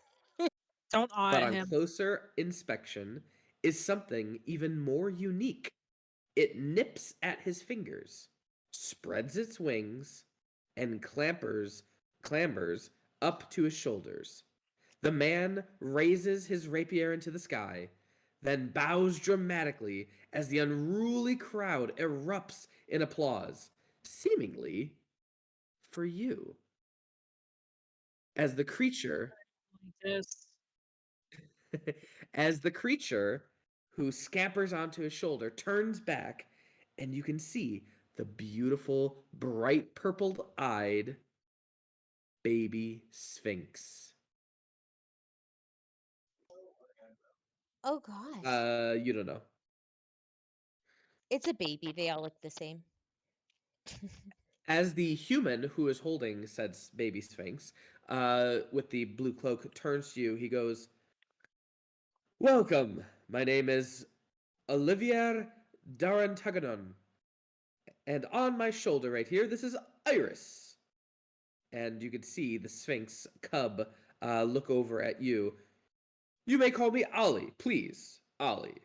Don't awe but at on him. closer inspection is something even more unique. It nips at his fingers, spreads its wings, and clambers up to his shoulders. The man raises his rapier into the sky, then bows dramatically as the unruly crowd erupts in applause, seemingly for you. As the creature This. as the creature who scampers onto his shoulder turns back, and you can see the beautiful, bright purple-eyed baby Sphinx. Oh gosh. You don't know. It's a baby. They all look the same. As the human who is holding said baby Sphinx, with the blue cloak, turns to you, he goes, "Welcome. My name is Olivier Darantaganon. And on my shoulder right here, this is Iris." And you can see the Sphinx cub look over at you. "You may call me Ollie, please, Ollie."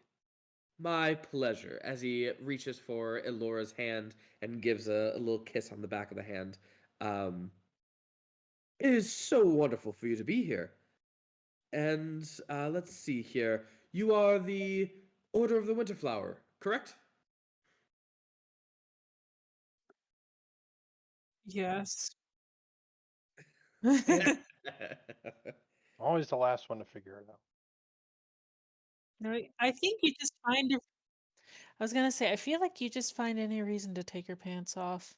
"My pleasure," as he reaches for Elora's hand and gives a little kiss on the back of the hand. "It is so wonderful for you to be here. And let's see here. You are the Order of the Winterflower, correct?" Yes. Always the last one to figure it out. No, I think you just find. I was gonna say, I feel like you just find any reason to take your pants off.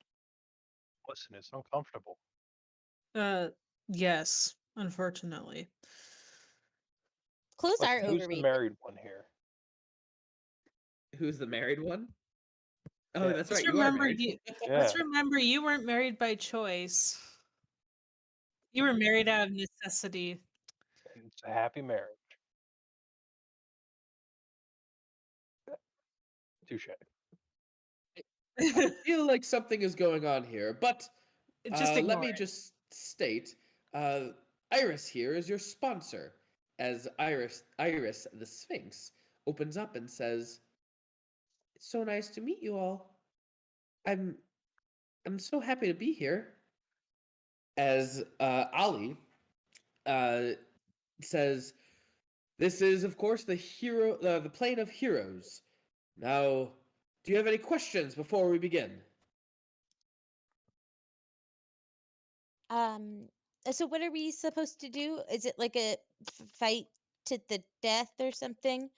Listen, it's uncomfortable. Yes, unfortunately. Clothes are Listen, who's the overrated. married one here? Who's the married one? Oh, Yeah. that's Let's right. You are remember married. you. Yeah. Let's remember you weren't married by choice. You were married out of necessity. And it's a happy marriage. Touche. I feel like something is going on here, but Just let ignore me it. just state, Iris here is your sponsor. As Iris the Sphinx opens up and says, "It's so nice to meet you all. I'm so happy to be here." As Ali says, "This is of course the Plane of Heroes. Now, do you have any questions before we begin?" So what are we supposed to do? Is it like a fight to the death or something?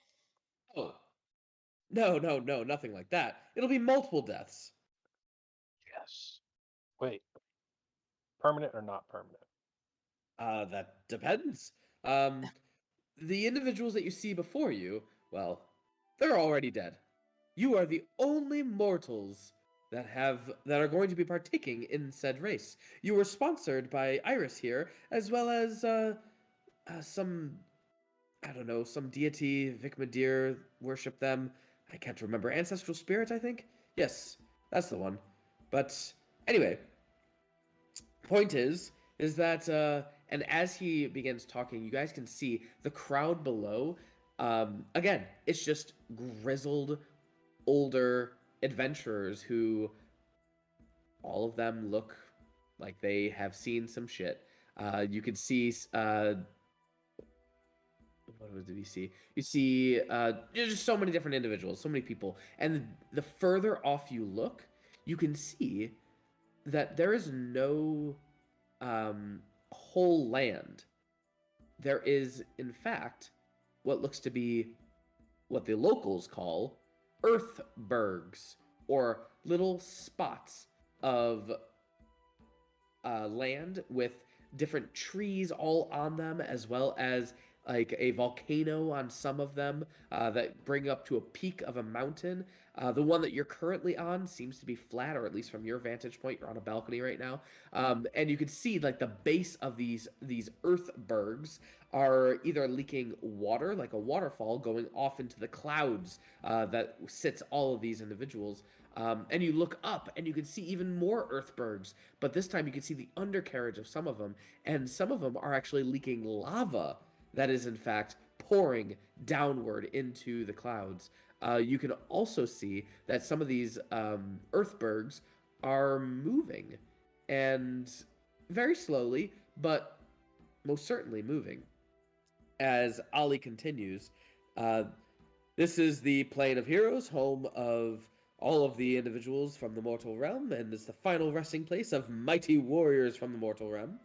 Oh, no, nothing like that. It'll be multiple deaths. Yes. Wait. Permanent or not permanent? That depends. The individuals that you see before you, well, they're already dead. You are the only mortals that are going to be partaking in said race. You were sponsored by Iris here, as well as some, I don't know, some deity. Vikmodiere worship them. I can't remember. Ancestral spirit, I think. Yes, that's the one. But anyway, point is that and as he begins talking, you guys can see the crowd below. Again, it's just grizzled older adventurers who all of them look like they have seen some shit. You can see what did we see? You see there's just so many different individuals, so many people. And the further off you look, you can see that there is no whole land. There is, in fact, what looks to be what the locals call earthbergs, or little spots of land with different trees all on them, as well as like a volcano on some of them that bring up to a peak of a mountain. The one that you're currently on seems to be flat, or at least from your vantage point, you're on a balcony right now. And you can see like the base of these earthbergs are either leaking water, like a waterfall going off into the clouds that sits all of these individuals. And you look up and you can see even more earthbergs, but this time you can see the undercarriage of some of them, and some of them are actually leaking lava that is in fact pouring downward into the clouds. You can also see that some of these earthbergs are moving, and very slowly, but most certainly moving. As Ali continues, this is the Plane of Heroes, home of all of the individuals from the mortal realm, and is the final resting place of mighty warriors from the mortal realm.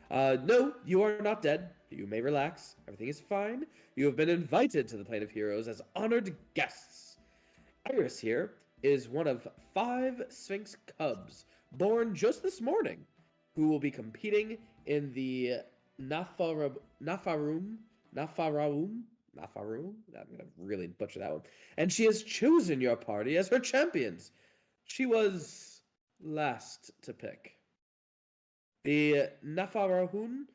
No, you are not dead. You may relax. Everything is fine. You have been invited to the Plane of Heroes as honored guests. Iris here is one of 5 Sphinx cubs, born just this morning, who will be competing in the Nafaraum. I'm gonna really butcher that one. And she has chosen your party as her champions. She was last to pick. The Nafarahun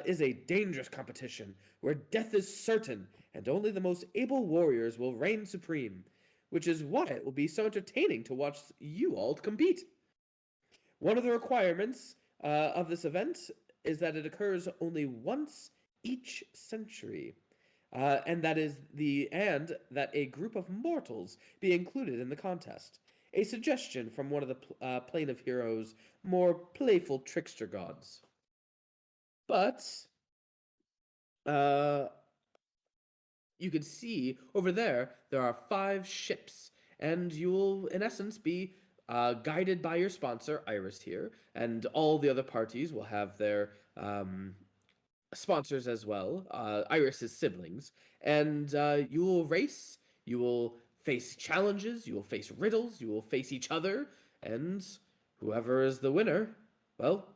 is a dangerous competition where death is certain and only the most able warriors will reign supreme, which is why it will be so entertaining to watch you all compete. One of the requirements of this event is that it occurs only once each century, and that a group of mortals be included in the contest. A suggestion from one of the Plane of Heroes' more playful trickster gods. But you can see over there are 5 ships, and you'll in essence be guided by your sponsor Iris here, and all the other parties will have their sponsors as well, Iris's siblings, and you will race. You will face challenges. You will face riddles. You will face each other, and whoever is the winner, well,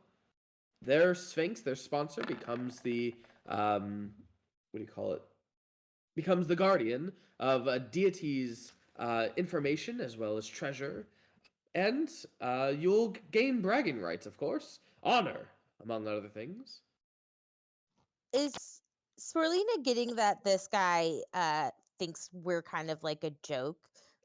their Sphinx, their sponsor, becomes the becomes the guardian of a deity's information as well as treasure, and you'll gain bragging rights, of course, honor, among other things. Is Sporelina getting that this guy thinks we're kind of like a joke?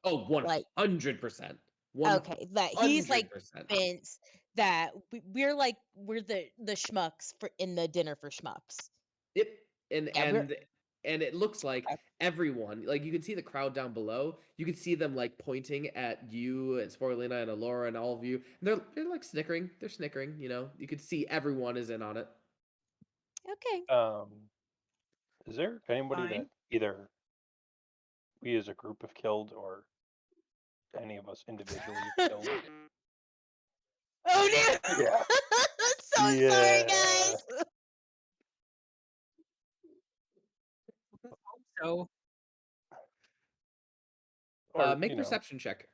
Oh, 100%. Okay, that he's like 100%. convinced that we're the schmucks for in the dinner for schmucks. Yep. And Yeah, and it looks like everyone, like you can see the crowd down below. You can see them like pointing at you and Sporelina and Elora and all of you. And they're like snickering. They're snickering, you know. You could see everyone is in on it. okay. Is there anybody Fine. that either we as a group have killed or any of us individually have killed? Oh no! Yeah. So sorry, guys. So Or, Make a perception check.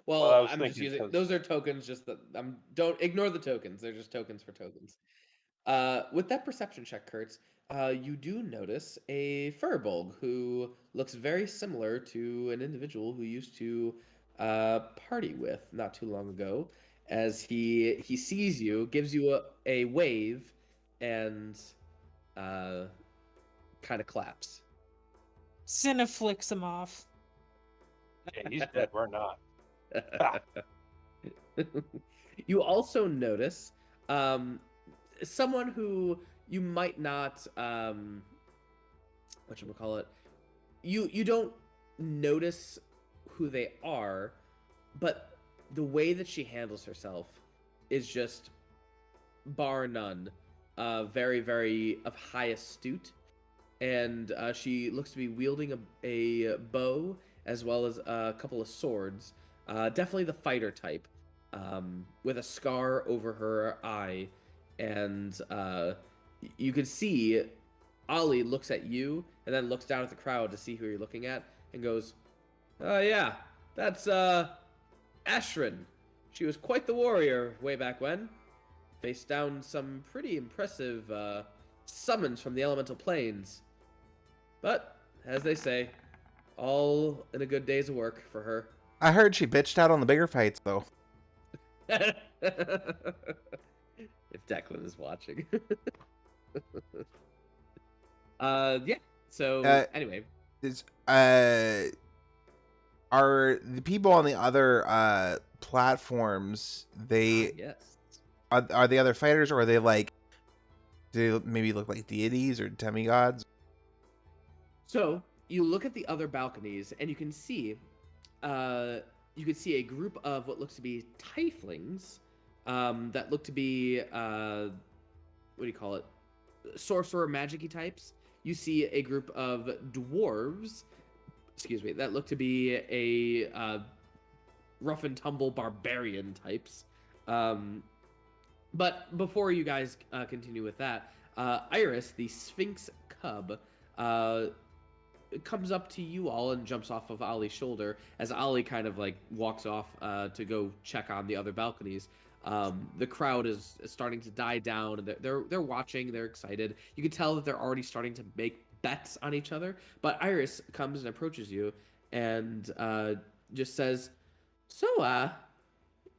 Well, I was I'm just thinking using 'cause- those are tokens. Just that don't ignore the tokens. They're just tokens for tokens. With that perception check, Kertz, you do notice a furbolg who looks very similar to an individual who used to party with not too long ago. As he sees you, gives you a wave, and kind of claps. Cinna flicks him off. yeah, he's dead. We're not. You also notice someone who you might not whatchamacallit, you don't notice who they are, but the way that she handles herself is just bar none, very, very of high astute. And she looks to be wielding a bow as well as a couple of swords. Definitely the fighter type, with a scar over her eye. And you can see Ollie looks at you and then looks down at the crowd to see who you're looking at and goes, "Oh yeah, that's Ashrin. She was quite the warrior way back when. Faced down some pretty impressive summons from the elemental planes. But, as they say, all in a good day's of work for her." I heard she bitched out on the bigger fights, though. If Declan is watching. Yeah. So, anyway. Are the people on the other platforms, Yes. are they other fighters, or are they like, do they maybe look like deities or demigods? So, you look at the other balconies, and you can see a group of what looks to be tieflings, that look to be, what do you call it? Sorcerer magic-y types. You see a group of dwarves, that look to be a rough and tumble barbarian types. But before you guys continue with that, Iris, the Sphinx cub, comes up to you all and jumps off of Ollie's shoulder as Ollie kind of like walks off to go check on the other balconies. The crowd is starting to die down, and they're watching. They're excited. You can tell that they're already starting to make bets on each other. But Iris comes and approaches you and just says, "So,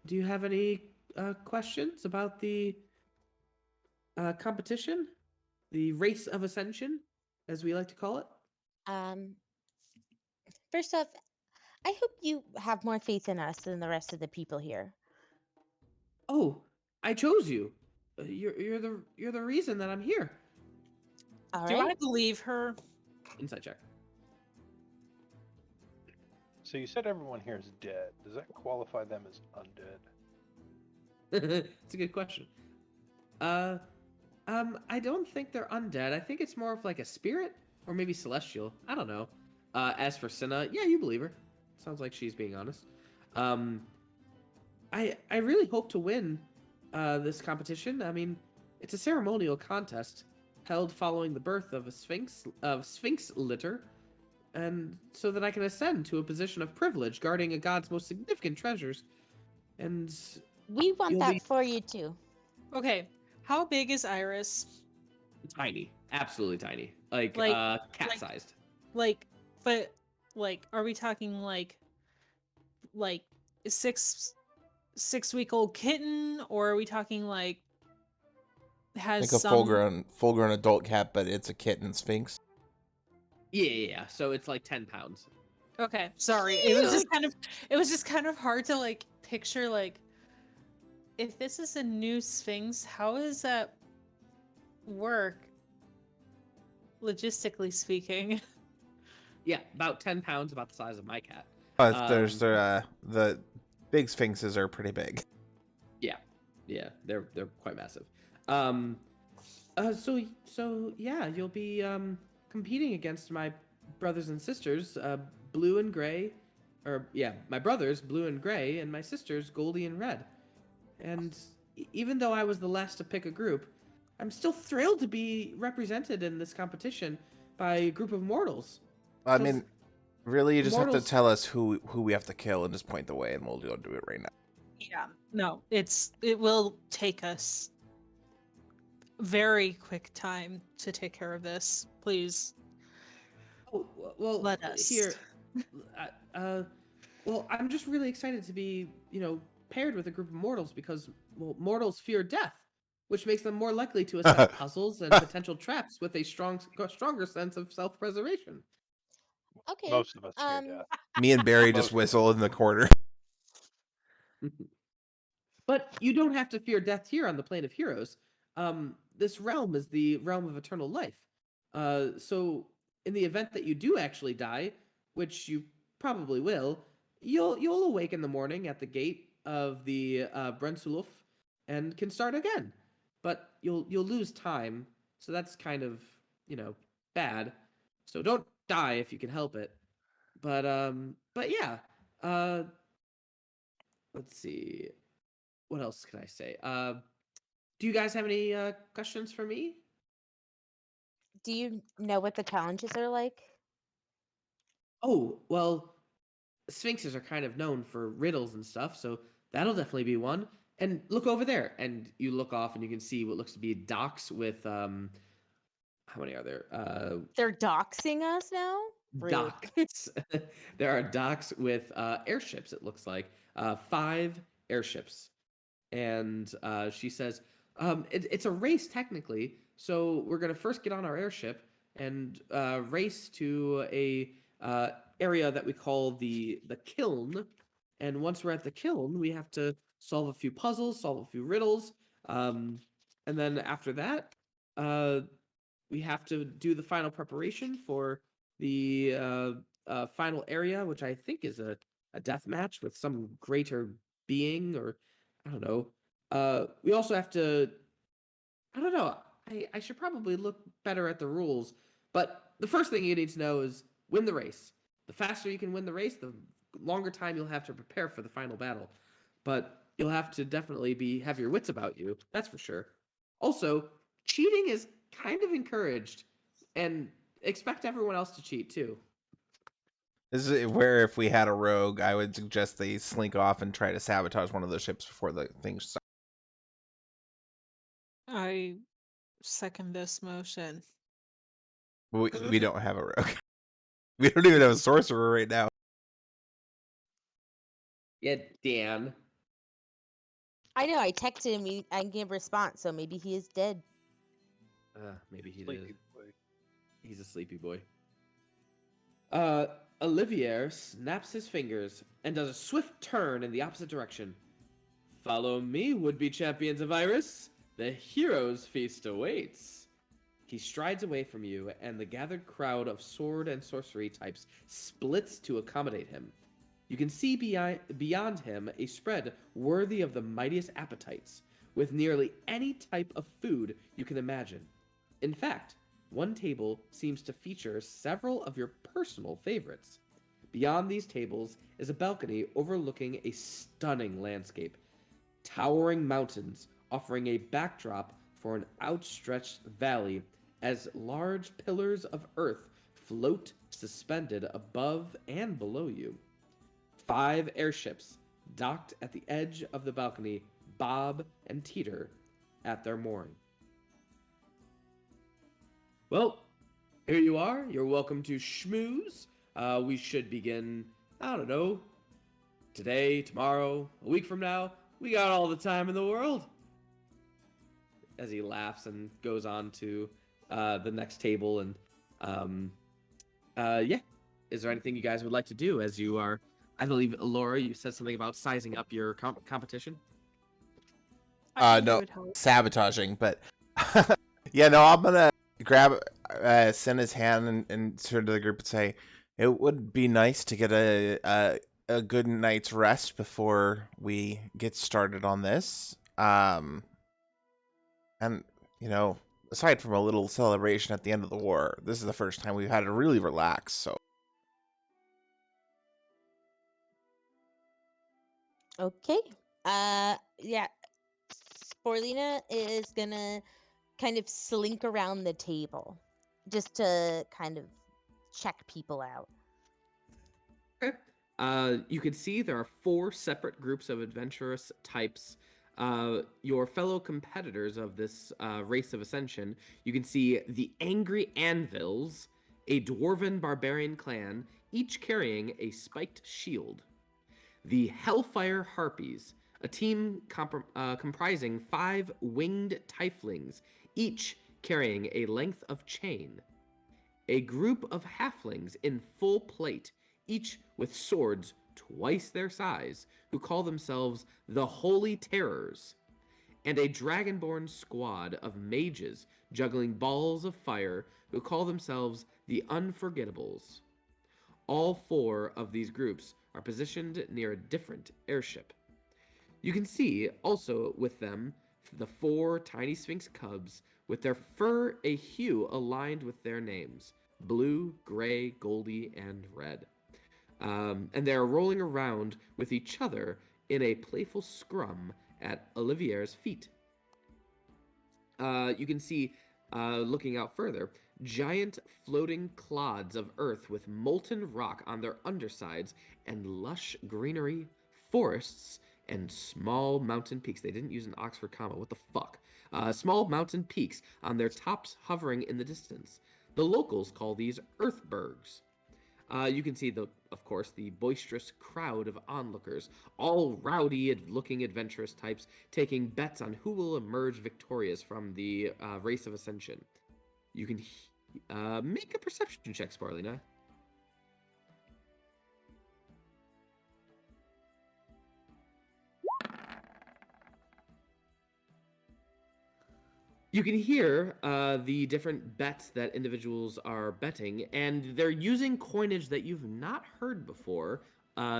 do you have any questions about the competition, the race of ascension, as we like to call it?" First off, I hope you have more faith in us than the rest of the people here. "Oh, I chose you. You're the reason that I'm here." All Do right. I believe her? Insight check. So you said everyone here is dead. Does that qualify them as undead? It's a good question. I don't think they're undead. I think it's more of like a spirit or maybe celestial. I don't know. As for Cinna, yeah, you believe her. Sounds like she's being honest. I really hope to win this competition. I mean, it's a ceremonial contest held following the birth of a Sphinx litter, and so that I can ascend to a position of privilege guarding a god's most significant treasures. And We want You'll that be- for you too. Okay, how big is Iris? tiny, absolutely tiny, like cat-sized. Like, but like, are we talking like a 6-week-old kitten, or are we talking like has Like a some full-grown adult cat, but it's a kitten sphinx. Yeah. So it's like 10 pounds. Okay, sorry. It was just kind of hard to like picture like if this is a new sphinx, how does that work logistically speaking? Yeah, about 10 pounds, about the size of my cat. There's the big sphinxes are pretty big. Yeah, they're quite massive. So yeah, you'll be competing against my brothers and sisters, Blue and Gray, or yeah, my brothers Blue and Gray, and my sisters Goldie and Red. And even though I was the last to pick a group, I'm still thrilled to be represented in this competition by a group of mortals. I 'Cause mean, really, you just have to mortals- tell us who we have to kill and just point the way, and we'll do it right now. Yeah. No, it will take us very quick time to take care of this. Please. Oh, well, Let us. here. Well, I'm just really excited to be, paired with a group of mortals because, well, mortals fear death, which makes them more likely to assess puzzles and potential traps with a stronger sense of self-preservation. Okay. Most of us fear death. Me and Barry just Most- whistle in the corner. But you don't have to fear death here on the plane of heroes. This realm is the realm of eternal life. So in the event that you do actually die, which you probably will, you'll awake in the morning at the gate of the Brensuluf and can start again. But you'll lose time, so that's kind of, bad. So don't die if you can help it. But yeah. Let's see. What else can I say? Do you guys have any questions for me? Do you know what the challenges are like? Oh, well, sphinxes are kind of known for riddles and stuff, so that'll definitely be one. And look over there, and you look off, and you can see what looks to be docks with how many are there? They're doxing us now? Rude. Docks. There are docks with airships. It looks like 5 airships, and she says, it's a race technically. So we're gonna first get on our airship and race to a area that we call the kiln. And once we're at the kiln, we have to solve a few puzzles, solve a few riddles, and then after that, we have to do the final preparation for the final area, which I think is a death match with some greater being, or I don't know. We also have to. I don't know. I should probably look better at the rules. But the first thing you need to know is win the race. The faster you can win the race, the longer time you'll have to prepare for the final battle. But you'll have to definitely have your wits about you. That's for sure. Also, cheating is kind of encouraged, and expect everyone else to cheat too. This is where if we had a rogue, I would suggest they slink off and try to sabotage one of the ships before the thing starts. I second this motion. We don't have a rogue. We don't even have a sorcerer right now. Yeah, Dan. I know, I texted him, I didn't get a response, so maybe he is dead. Maybe he Sleepy did. boy. He's a sleepy boy. Olivier snaps his fingers and does a swift turn in the opposite direction. Follow me, would-be champions of Iris. The hero's feast awaits. He strides away from you, and the gathered crowd of sword and sorcery types splits to accommodate him. You can see beyond him a spread worthy of the mightiest appetites, with nearly any type of food you can imagine. In fact, one table seems to feature several of your personal favorites. Beyond these tables is a balcony overlooking a stunning landscape. Towering mountains offering a backdrop for an outstretched valley as large pillars of earth float suspended above and below you. 5 airships docked at the edge of the balcony bob and teeter at their mooring. Well, here you are. You're welcome to Schmooze. We should begin, I don't know, today, tomorrow, a week from now. We got all the time in the world. As he laughs and goes on to the next table. And yeah, is there anything you guys would like to do as you are? I believe, Elora, you said something about sizing up your competition. I think it No, would help. sabotaging, but yeah, no, I'm gonna grab Senna's hand and turn to the group and say, it would be nice to get a good night's rest before we get started on this. And aside from a little celebration at the end of the war, this is the first time we've had to really relax. So Okay. Yeah. Sporelina is gonna kind of slink around the table just to kind of check people out. Okay. You can see there are 4 separate groups of adventurous types. Your fellow competitors of this race of ascension. You can see the Angry Anvils, a dwarven barbarian clan, each carrying a spiked shield. The Hellfire Harpies, a team comprising 5 winged tieflings, each carrying a length of chain. A group of halflings in full plate, each with swords twice their size, who call themselves the Holy Terrors. And a dragonborn squad of mages juggling balls of fire, who call themselves the Unforgettables. All 4 of these groups are positioned near a different airship. You can see, also with them, the 4 tiny Sphinx cubs with their fur a hue aligned with their names: blue, gray, goldy, and red. And they are rolling around with each other in a playful scrum at Olivier's feet. You can see, looking out further, giant floating clods of earth with molten rock on their undersides and lush greenery, forests, and small mountain peaks. They didn't use an Oxford comma. What the fuck? Small mountain peaks on their tops hovering in the distance. The locals call these earthbergs. You can see, of course, the boisterous crowd of onlookers, all rowdy-looking adventurous types, taking bets on who will emerge victorious from the race of ascension. You can make a perception check, Sporelina. You can hear the different bets that individuals are betting, and they're using coinage that you've not heard before,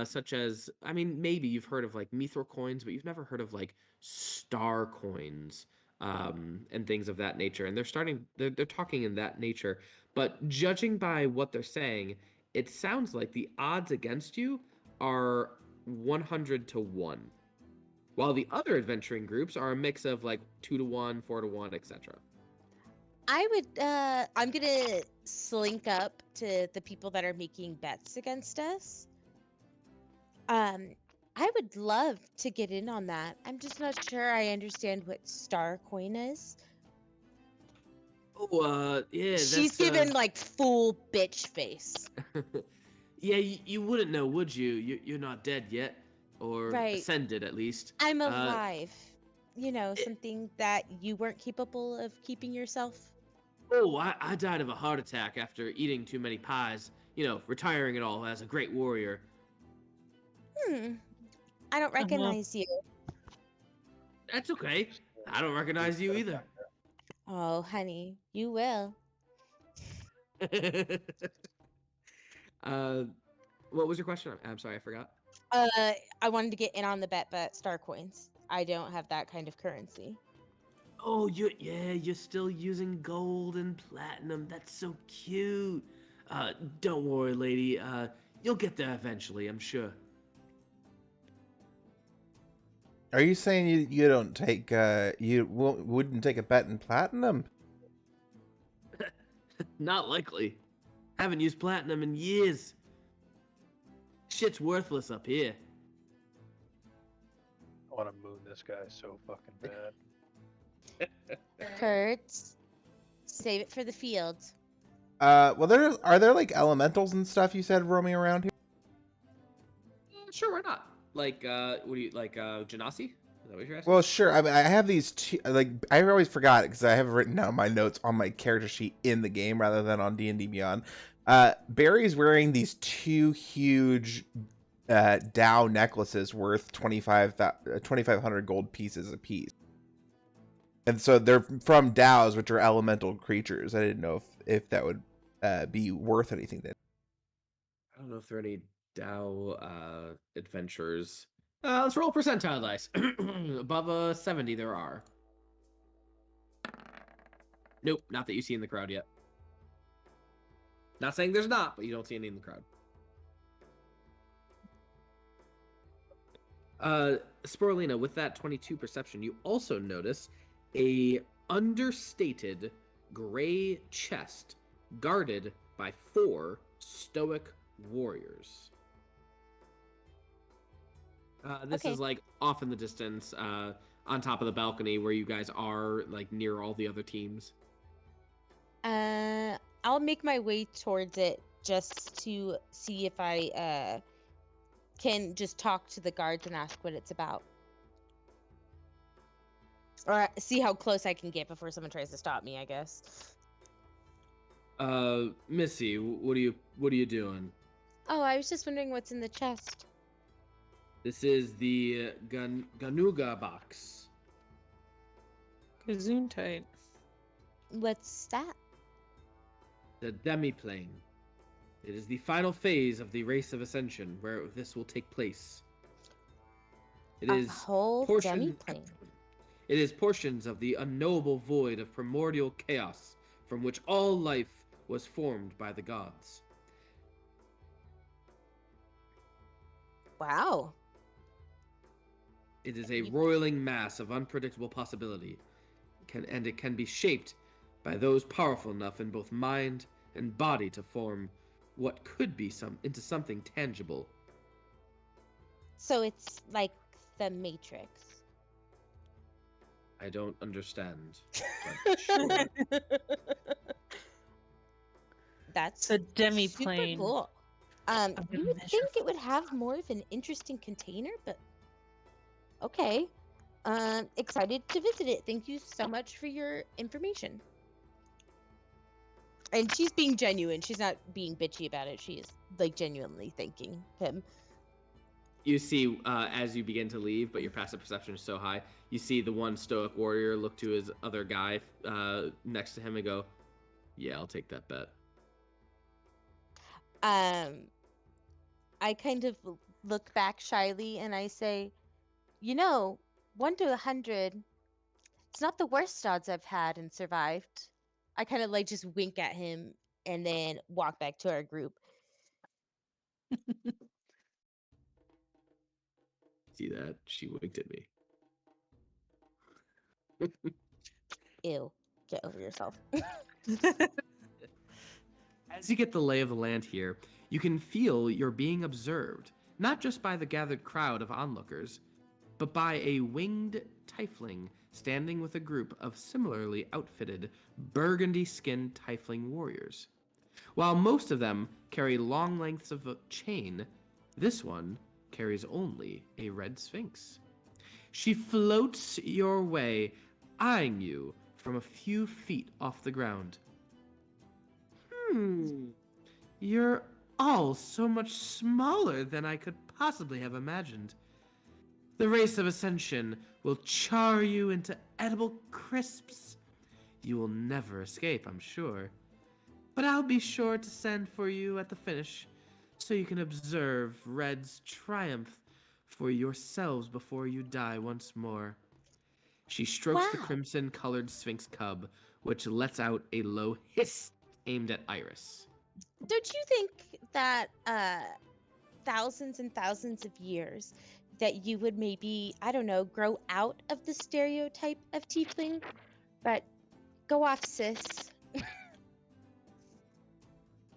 such as, I mean, maybe you've heard of like mithril coins, but you've never heard of like star coins, and things of that nature. And they're talking in that nature. But judging by what they're saying, it sounds like the odds against you are 100 to 1. While the other adventuring groups are a mix of like 2 to 1, 4 to 1, etc. I'm gonna slink up to the people that are making bets against us. I would love to get in on that. I'm just not sure I understand what star coin is. Oh, yeah, She's given like full bitch face. Yeah, you wouldn't know, would you? You're not dead yet, or Right. ascended at least. I'm alive. You know, something that you weren't capable of keeping yourself. Oh, I died of a heart attack after eating too many pies. You know, retiring and all as a great warrior. I don't recognize you. That's okay. I don't recognize you either. Oh, honey, you will. What was your question? I'm sorry, I forgot. I wanted to get in on the bet, but star coins. I don't have that kind of currency. Oh, you're still using gold and platinum. That's so cute. Don't worry, lady. You'll get there eventually, I'm sure. Are you saying you don't take wouldn't take a bet in platinum? Not likely. Haven't used platinum in years. Shit's worthless up here. I want to moon this guy so fucking bad. Kurtz, save it for the field. Well, are there like elementals and stuff you said roaming around here? Sure, why not? Like, what do you like? Genasi? Is that what you're asking? Well, sure. I mean, I have these two. Like, I always forgot it because I have written down my notes on my character sheet in the game rather than on D&D Beyond. Barry's wearing these 2 huge Dow necklaces worth 2,500 gold pieces a piece. And so they're from Dows, which are elemental creatures. I didn't know if that would be worth anything then. I don't know if there are any Dow adventurers. Let's roll percentile dice. Above a 70 there are. Nope, not that you see in the crowd yet. Not saying there's not, but you don't see any in the crowd. Sporelina, with that 22 perception, you also notice a understated gray chest guarded by 4 stoic warriors. This Okay. is like off in the distance, on top of the balcony where you guys are, like near all the other teams. I'll make my way towards it just to see if I can just talk to the guards and ask what it's about. Or see how close I can get before someone tries to stop me, I guess. Missy, what are you doing? Oh, I was just wondering what's in the chest. This is the Ganuga box. Gesundheit. What's that? The demiplane. It is the final phase of the Race of Ascension where this will take place. It A is whole portion- demi-plane. It is portions of the unknowable void of primordial chaos from which all life was formed by the gods. Wow. It is a roiling mass of unpredictable possibility, and it can be shaped by those powerful enough in both mind and body to form what could be into something tangible. So it's like the Matrix. I don't understand. But sure. That's It's a demi-plane. super cool. of a You would measure think it would have more of an interesting container, but okay. Excited to visit it. Thank you so much for your information. And she's being genuine. She's not being bitchy about it. She is like genuinely thanking him. You see, as you begin to leave, but your passive perception is so high, you see the one stoic warrior look to his other guy next to him and go, "Yeah, I'll take that bet." I kind of look back shyly and I say, 1 to 100, it's not the worst odds I've had and survived. I kind of like just wink at him and then walk back to our group. See that? She winked at me. Ew, get over yourself. As you get the lay of the land here, you can feel you're being observed, not just by the gathered crowd of onlookers, but by a winged tiefling standing with a group of similarly outfitted, burgundy-skinned tiefling warriors. While most of them carry long lengths of a chain, this one carries only a red sphinx. She floats your way, eyeing you from a few feet off the ground. You're all so much smaller than I could possibly have imagined. The Race of Ascension will char you into edible crisps. You will never escape, I'm sure. But I'll be sure to send for you at the finish, so you can observe Red's triumph for yourselves before you die once more. She strokes the Wow. crimson-colored sphinx cub, which lets out a low hiss aimed at Iris. Don't you think that thousands and thousands of years that you would maybe, I don't know, grow out of the stereotype of tiefling? But go off, sis.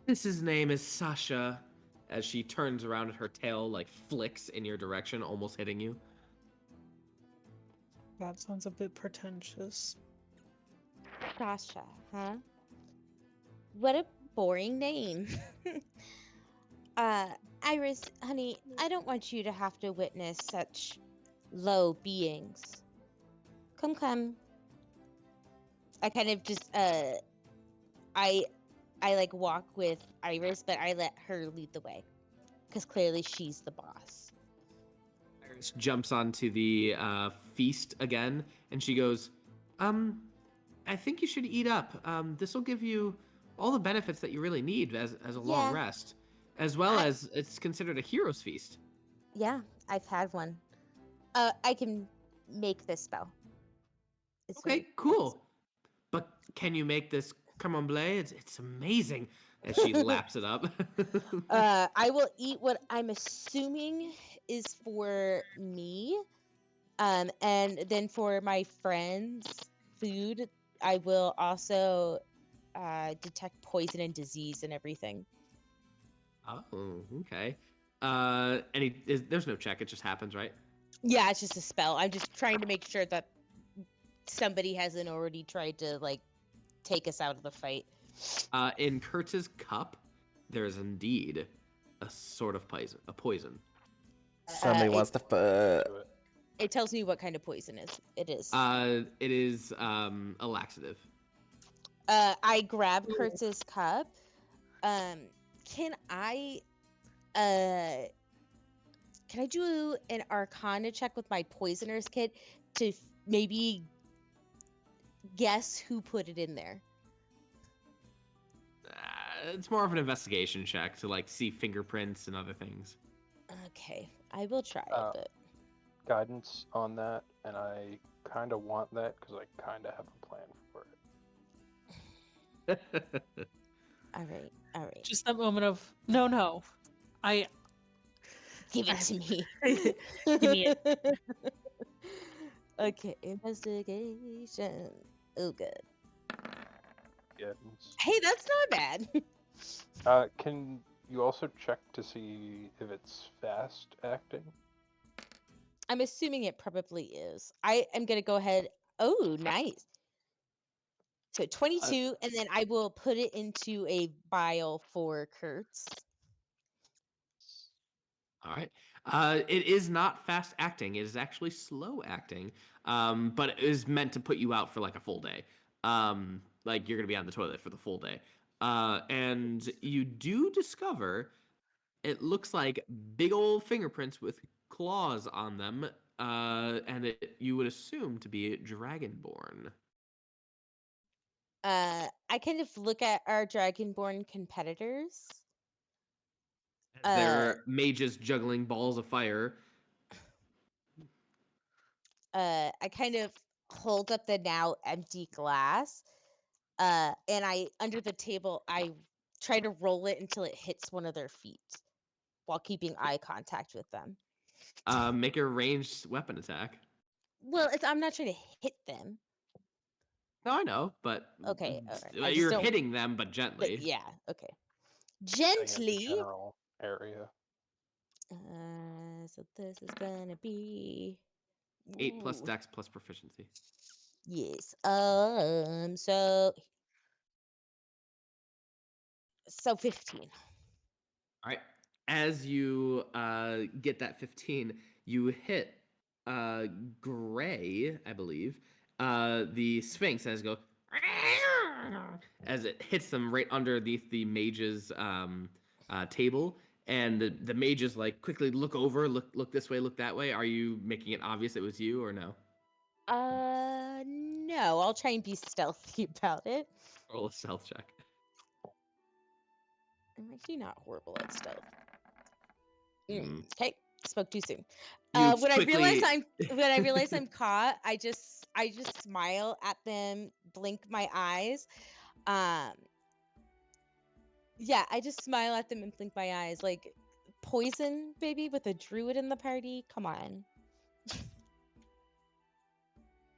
His name is Sasha, as she turns around and her tail flicks in your direction, almost hitting you. That sounds a bit pretentious. Sasha, huh? What a boring name. Iris, honey, I don't want you to have to witness such low beings. Come. I kind of just, I walk with Iris, but I let her lead the way. Because clearly she's the boss. Iris jumps onto the feast again, and she goes, I think you should eat up. This will give you all the benefits that you really need as a long Yeah. rest, as well as it's considered a hero's feast. Yeah, I've had one. I can make this spell. It's Okay, really cool. But can you make this crème brûlée? It's amazing. As she laps it up. I will eat what I'm assuming is for me. And then for my friends' food, I will also detect poison and disease and everything. Oh, okay. There's no check. It just happens, right? Yeah, it's just a spell. I'm just trying to make sure that somebody hasn't already tried to take us out of the fight. In Kertz's cup, there is indeed a sort of poison. Somebody wants to fuck. Do it. It tells me what kind of poison it is. It is a laxative. I grab Kertz's cup. Can I do an Arcana check with my poisoner's kit to maybe guess who put it in there? It's more of an investigation check to like see fingerprints and other things. Okay, I will try Uh, it. Guidance on that, and I kind of want that because I kind of have a plan for it. All right, all right. Just that moment of no. I Give it to me. Give me it. Okay, investigation. Oh, good. Guidance. Hey, that's not bad. Can you also check to see if it's fast acting? I'm assuming it probably is. I am gonna go ahead. Oh, nice. So 22, and then I will put it into a vial for Kertz. All right. It is not fast acting. It is actually slow acting. But it is meant to put you out for like a full day. Like you're gonna be on the toilet for the full day. And you do discover it looks like big old fingerprints with claws on them. And you would assume to be dragonborn. I kind of look at our Dragonborn competitors. As they're mages juggling balls of fire. I kind of hold up the now empty glass. And I, under the table, I try to roll it until it hits one of their feet while keeping eye contact with them. Make a ranged weapon attack. Well, I'm not trying to hit them. No, I know, but Okay, all right. I just you're don't- hitting them, but But gently. yeah, okay. Hitting at the Gently. general area. So this is gonna be 8 plus Ooh, dex plus proficiency. Yes. So 15. All right. As you get that 15, you hit Gray, I believe. The Sphinx as go as it hits them right underneath the mage's table, and the mages like quickly look over, look this way, look that way. Are you making it obvious it was you or no? No. I'll try and be stealthy about it. Roll a stealth check. I'm actually not horrible at stealth. Mm. Okay, spoke too soon. You When I realize quickly- I'm caught, I just smile at them, blink my eyes. Yeah, I just smile at them and blink my eyes, like poison, baby, with a druid in the party. Come on.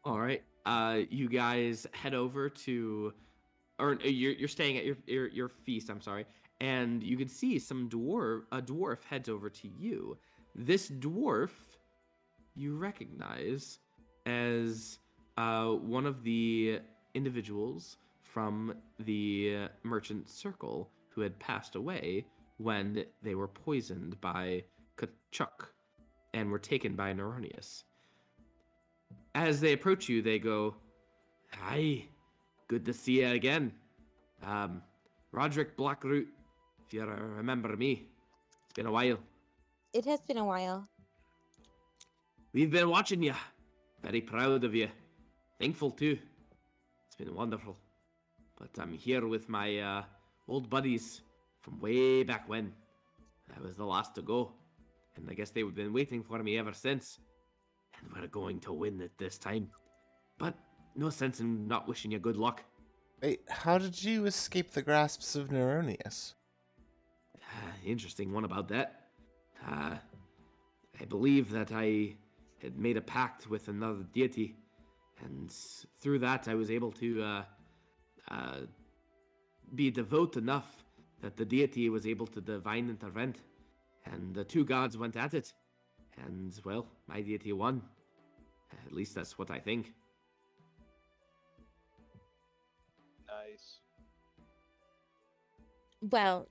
All right. You guys head over to, or you're staying at your feast. I'm sorry, and you can see a dwarf heads over to you. This dwarf, you recognize as one of the individuals from the merchant circle who had passed away when they were poisoned by Kachuk and were taken by Neronius. As they approach you, they go, "Hi, good to see you again. Roderick Blackroot, if you remember me. It's been a while. It has been a while. We've been watching you. Very proud of you. Thankful too. It's been wonderful. But I'm here with my old buddies from way back when. I was the last to go, and I guess they've been waiting for me ever since. And we're going to win it this time. But no sense in not wishing you good luck. Wait, how did you escape the grasps of Neronius? Interesting one about that. I believe that I had made a pact with another deity, and through that I was able to be devout enough that the deity was able to divine intervent, and the two gods went at it. And, well, my deity won. At least that's what I think. Nice. Well,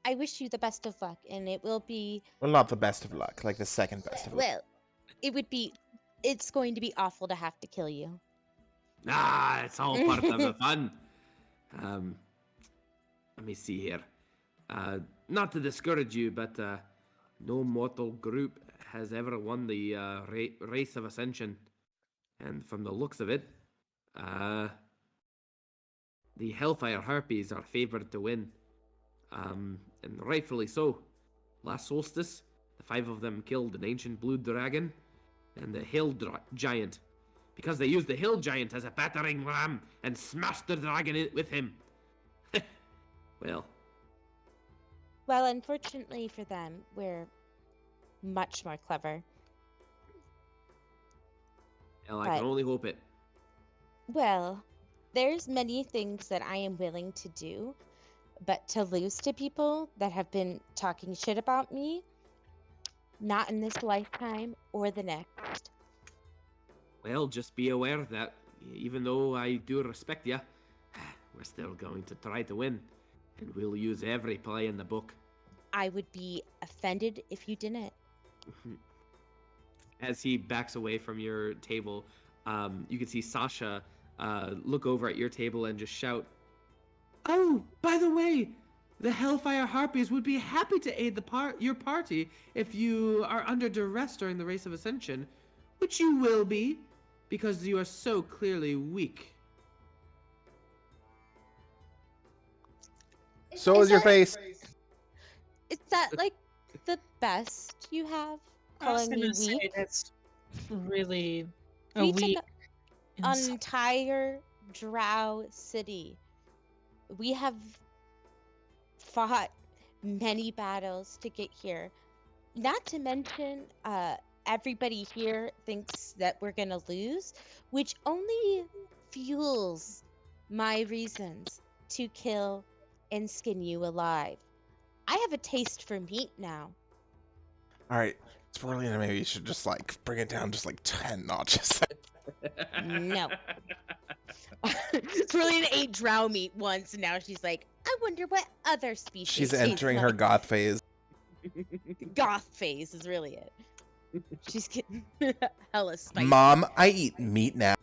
I wish you the best of luck, and it will be Well, not the best of luck, like the second best of luck. well. It's going to be awful to have to kill you. It's all part of the fun. Let me see here. Not to discourage you, but no mortal group has ever won the race of ascension. And from the looks of it, The Hellfire Harpies are favored to win. And rightfully so. Last solstice, the 5 of them killed an ancient blue dragon and the giant, because they used the hill giant as a battering ram and smashed the dragon with him. Well, Well, unfortunately for them, we're much more clever. I But- can only hope it. Well, there's many things that I am willing to do, but to lose to people that have been talking shit about me, not in this lifetime or the next. Well, just be aware that even though I do respect you, we're still going to try to win, and we'll use every play in the book. I would be offended if you didn't. As he backs away from your table, you can see Sasha look over at your table and just shout, "Oh, by the way, the Hellfire Harpies would be happy to aid your party if you are under duress during the Race of Ascension, which you will be, because you are so clearly weak." So is your face. Is that like the best you have? I was Calling me gonna say weak? that's really a We weak took an insult. entire Drow city. We have fought many battles to get here. Not to mention, everybody here thinks that we're gonna lose, which only fuels my reasons to kill and skin you alive. I have a taste for meat now. All right, Sporelina, maybe you should just like bring it down just like 10 notches. No. Swirlina ate drow meat once, and now she's like, I wonder what other species. She's tastes entering her like." goth phase. Goth phase is really it. She's getting hella spicy. Mom, I eat meat now.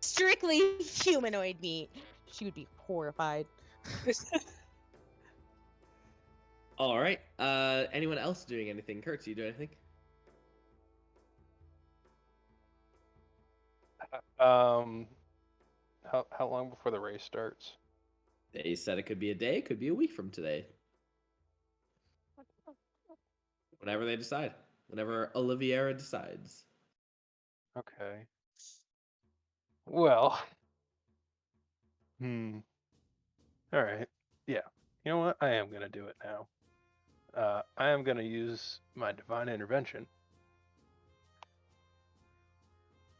Strictly humanoid meat. She would be horrified. All right. Anyone else doing anything? Kertz, you do anything? How long before the race starts? They said it could be a day, it could be a week from today. Whenever they decide. Whenever Oliviera decides. Okay. Well. All right. Yeah. You know what? I am gonna do it now. I am gonna use my divine intervention.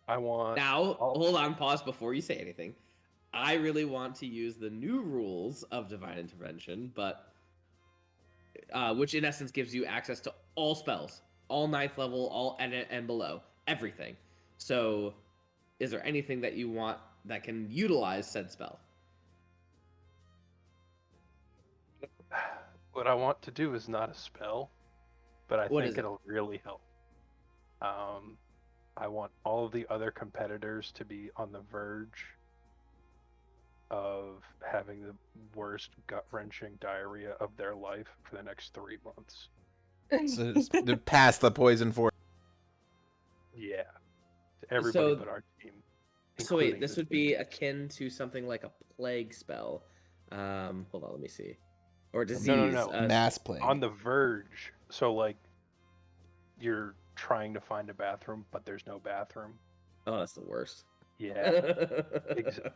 I want. Now, hold on, pause before you say anything. I really want to use the new rules of Divine Intervention, but which in essence gives you access to all spells, all 9th level, all and below, everything. So, is there anything that you want that can utilize said spell? What I want to do is not a spell, but I What think is it? it'll really help. I want all of the other competitors to be on the verge of having the worst gut-wrenching diarrhea of their life for the next 3 months. So just to pass the poison for. Yeah. To everybody So- but our team. So wait, including this the would be akin to something like a plague spell. Hold on, let me see. Or disease. no. Mass plague. on the verge. So like you're trying to find a bathroom, but there's no bathroom. Oh, that's the worst. Yeah.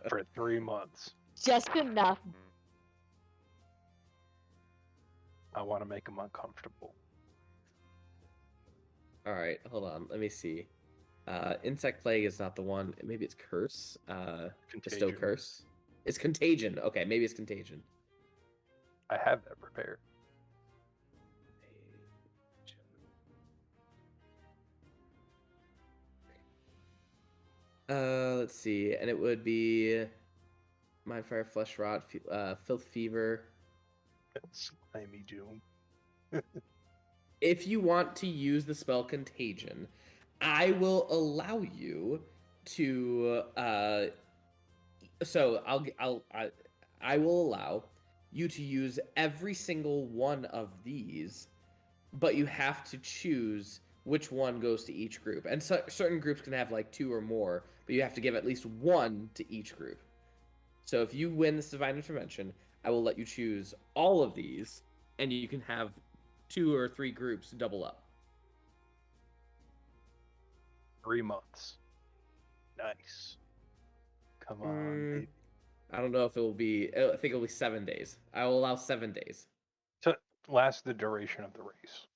For 3 months. Just enough. I want to make them uncomfortable. All right, hold on. Let me see. Insect plague is not the one. Maybe it's curse. Bestow Contagion. curse. It's contagion. Okay, maybe it's contagion. I have that prepared. Let's see, and it would be Mind Fire, Flesh Rot, Filth Fever. Slimy doom. If you want to use the spell Contagion, I will allow you to. I will allow you to use every single one of these, but you have to choose which one goes to each group. And certain groups can have like 2 or more, but you have to give at least 1 to each group. So if you win this divine intervention, I will let you choose all of these, and you can have 2 or 3 groups double up. 3 months. Nice. Come on, baby. I don't know if it will be. I think it will be 7 days. I will allow 7 days. To last the duration of the race.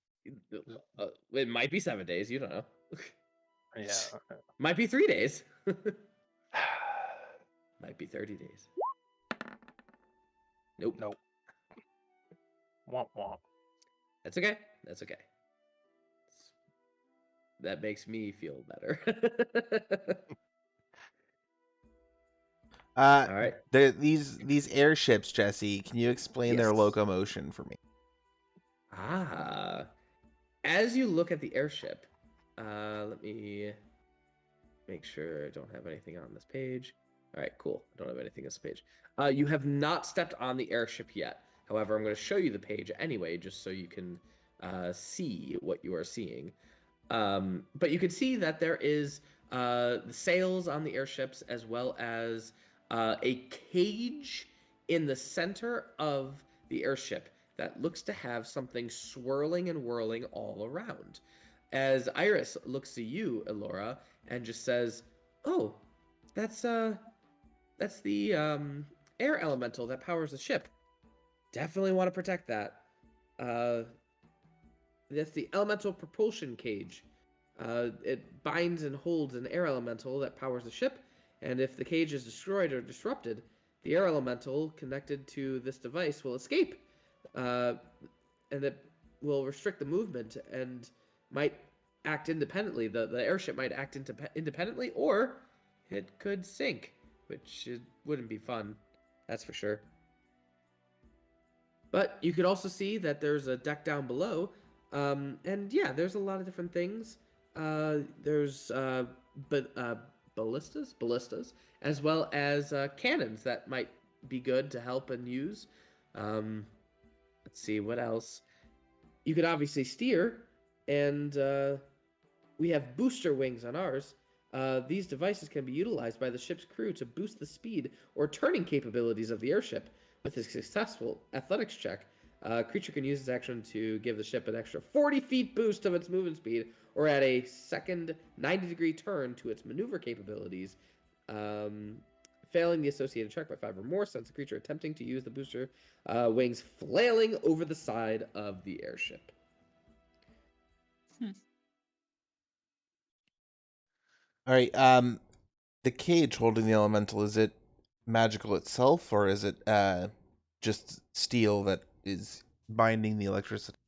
It might be 7 days. You don't know. Yeah. Might be 3 days. Might be 30 days. Nope. Nope. Womp womp. That's okay. That's okay. That makes me feel better. All right. These airships, Jesse. Can you explain their Yes. locomotion for me? As you look at the airship, let me make sure I don't have anything on this page. All right, cool. I don't have anything on this page. You have not stepped on the airship yet. However, I'm going to show you the page anyway, just so you can see what you are seeing. But you can see that there is the sails on the airships, as well as a cage in the center of the airship that looks to have something swirling and whirling all around. As Iris looks to you, Elora, and just says, "Oh, that's the air elemental that powers the ship. Definitely want to protect that. That's the elemental propulsion cage. It binds and holds an air elemental that powers the ship, and if the cage is destroyed or disrupted, the air elemental connected to this device will escape, and it will restrict the movement and might act independently. The airship might act independently, or it could sink, which wouldn't be fun, that's for sure. But you could also see that there's a deck down below, and yeah, there's a lot of different things. There's ballistas, as well as cannons that might be good to help and use. Let's see, what else? You could obviously steer, and we have booster wings on ours. These devices can be utilized by the ship's crew to boost the speed or turning capabilities of the airship. With a successful athletics check, a creature can use its action to give the ship an extra 40 feet boost of its movement speed, or add a second 90-degree turn to its maneuver capabilities. Failing the associated check by 5 or more sends the creature attempting to use the booster wings flailing over the side of the airship. All right. The cage holding the elemental, is it magical itself, or is it just steel that is binding the electricity?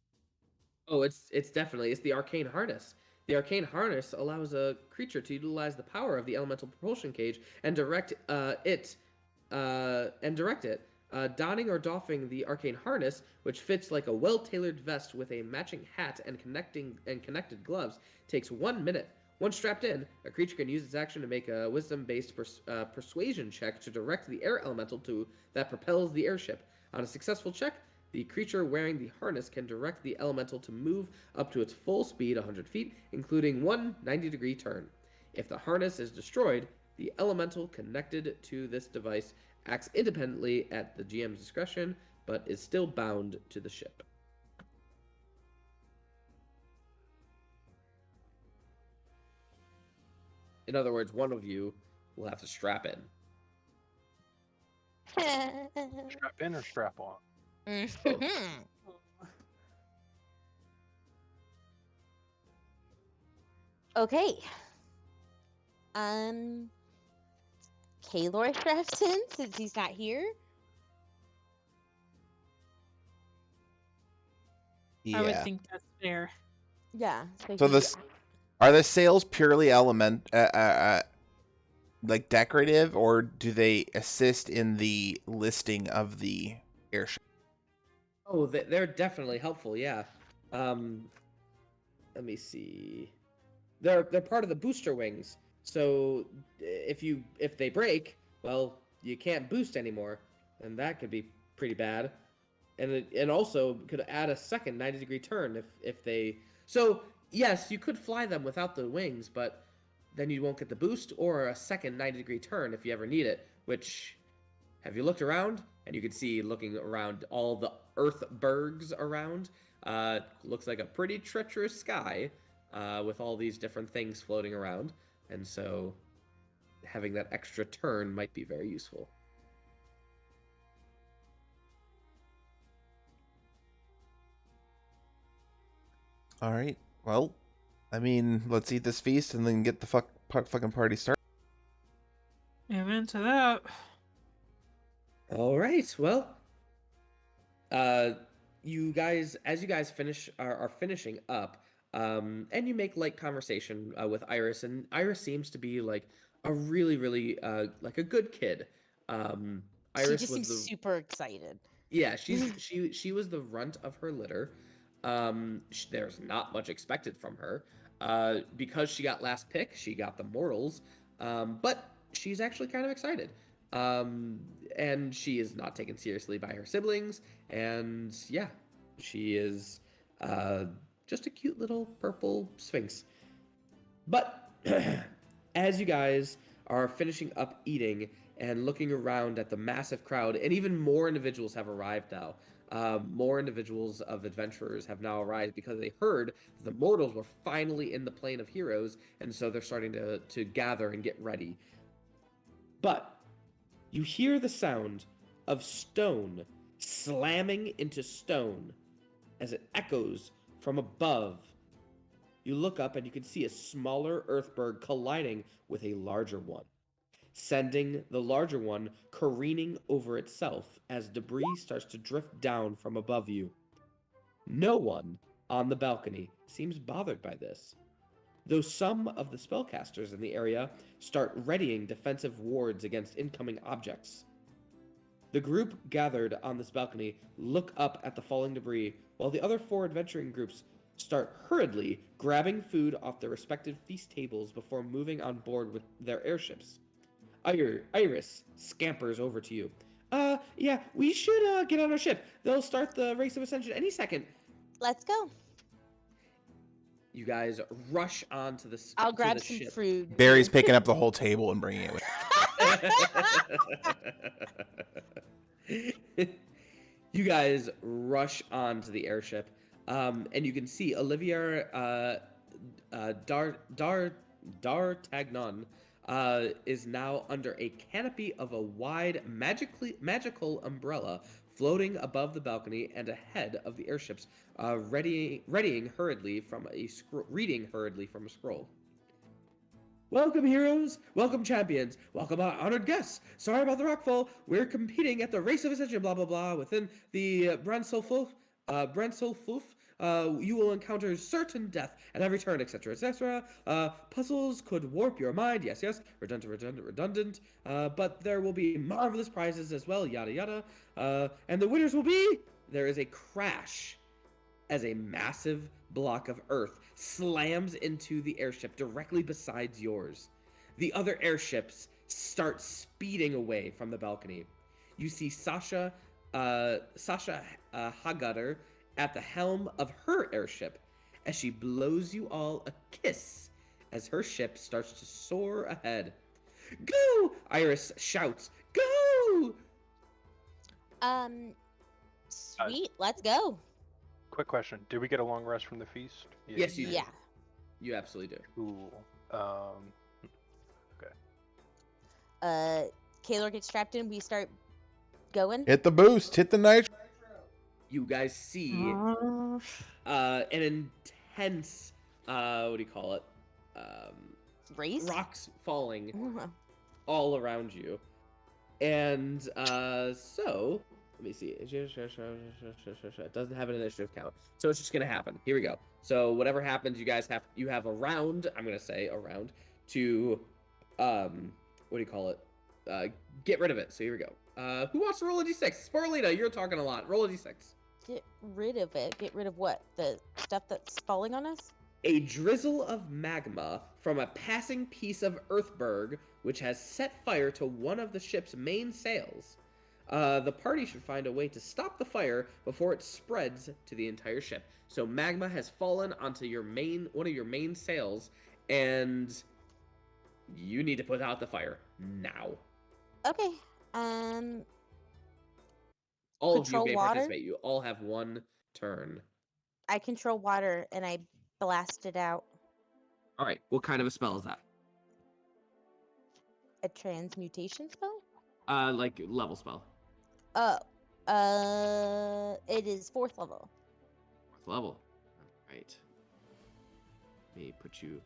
Oh, it's definitely the arcane harness. The arcane harness allows a creature to utilize the power of the elemental propulsion cage and direct it. Donning or doffing the arcane harness, which fits like a well-tailored vest with a matching hat and connected gloves, takes 1 minute. Once strapped in, a creature can use its action to make a wisdom-based persuasion check to direct the air elemental that propels the airship. On a successful check, the creature wearing the harness can direct the elemental to move up to its full speed 100 feet, including one 90-degree turn. If the harness is destroyed, the elemental connected to this device acts independently at the GM's discretion, but is still bound to the ship. In other words, one of you will have to strap in. Strap in or strap on? Okay. Kaelor straps in since he's not here. I would Yeah. think that's fair. Yeah. So are the sails purely like decorative, or do they assist in the listing of the airship? Oh, they're definitely helpful. Yeah. Let me see. They're part of the booster wings. So if they break, well, you can't boost anymore, and that could be pretty bad. And also could add a second 90-degree turn if they. So Yes, you could fly them without the wings, but then you won't get the boost or a second 90-degree turn if you ever need it, which, have you looked around? And you can see, looking around all the earthbergs around, looks like a pretty treacherous sky with all these different things floating around. And so having that extra turn might be very useful. All right. Well, I mean, let's eat this feast and then get the fucking party started. Amen to that. All right. Well, you guys, as you guys are finishing up, and you make light conversation with Iris, and Iris seems to be like a really like a good kid. She Iris just was seems the super excited. yeah, she was the runt of her litter. There's not much expected from her. Because she got last pick, she got the mortals. But she's actually kind of excited. And she is not taken seriously by her siblings. And yeah, she is just a cute little purple sphinx. But as you guys are finishing up eating and looking around at the massive crowd, and even more individuals have arrived now. More individuals of adventurers have now arrived because they heard the mortals were finally in the plane of heroes, and so they're starting to gather and get ready. But you hear the sound of stone slamming into stone as it echoes from above. You look up and you can see a smaller earthberg colliding with a larger one, sending the larger one careening over itself as debris starts to drift down from above you. No one on the balcony seems bothered by this, though some of the spellcasters in the area start readying defensive wards against incoming objects. The group gathered on this balcony look up at the falling debris, while the other 4 adventuring groups start hurriedly grabbing food off their respective feast tables before moving on board with their airships. Iris scampers over to you. Yeah, we should get on our ship. They'll start the race of ascension any second. Let's go. You guys rush onto the ship. I'll grab some fruit. Barry's picking up the whole table and bringing it with. You guys rush onto the airship, and you can see Olivia D'Artagnan is now under a canopy of a wide magical umbrella floating above the balcony and ahead of the airships, reading hurriedly from a scroll. Welcome, heroes! Welcome, champions! Welcome, honored guests! Sorry about the rockfall. We're competing at the race of ascension, blah blah blah. Within the Bransolfulf, you will encounter certain death at every turn, etc., etc. Puzzles could warp your mind. Yes, redundant. But there will be marvelous prizes as well. Yada yada. And the winners will be. There is a crash as a massive block of earth slams into the airship directly beside yours. The other airships start speeding away from the balcony. You see Sasha Hagatter at the helm of her airship as she blows you all a kiss as her ship starts to soar ahead. Go! Iris shouts, go! Sweet, let's go. Quick question: did we get a long rest from the feast? Yes, you do. Yeah. You absolutely do. Cool. Okay. Kaelor gets strapped in. We start going. Hit the boost. Hit the nitro. You guys see an intense, what do you call it? Race? Rocks falling Uh-huh. all around you. And so, let me see. It doesn't have an initiative count. So it's just going to happen. Here we go. So whatever happens, you have a round, I'm going to say a round, to, what do you call it? Get rid of it. So here we go. Who wants to roll a d6? Sporelina, you're talking a lot. Roll a d6. Get rid of it. Get rid of what? The stuff that's falling on us? A drizzle of magma from a passing piece of earthberg, which has set fire to one of the ship's main sails. The party should find a way to stop the fire before it spreads to the entire ship. So magma has fallen onto one of your main sails, and you need to put out the fire now. Okay. All of you Control may water? participate. You all have one turn. I control water and I blast it out. All right. What kind of a spell is that? A transmutation spell? Like level spell. Oh. It is 4th level. 4th level. All right. Let me put you.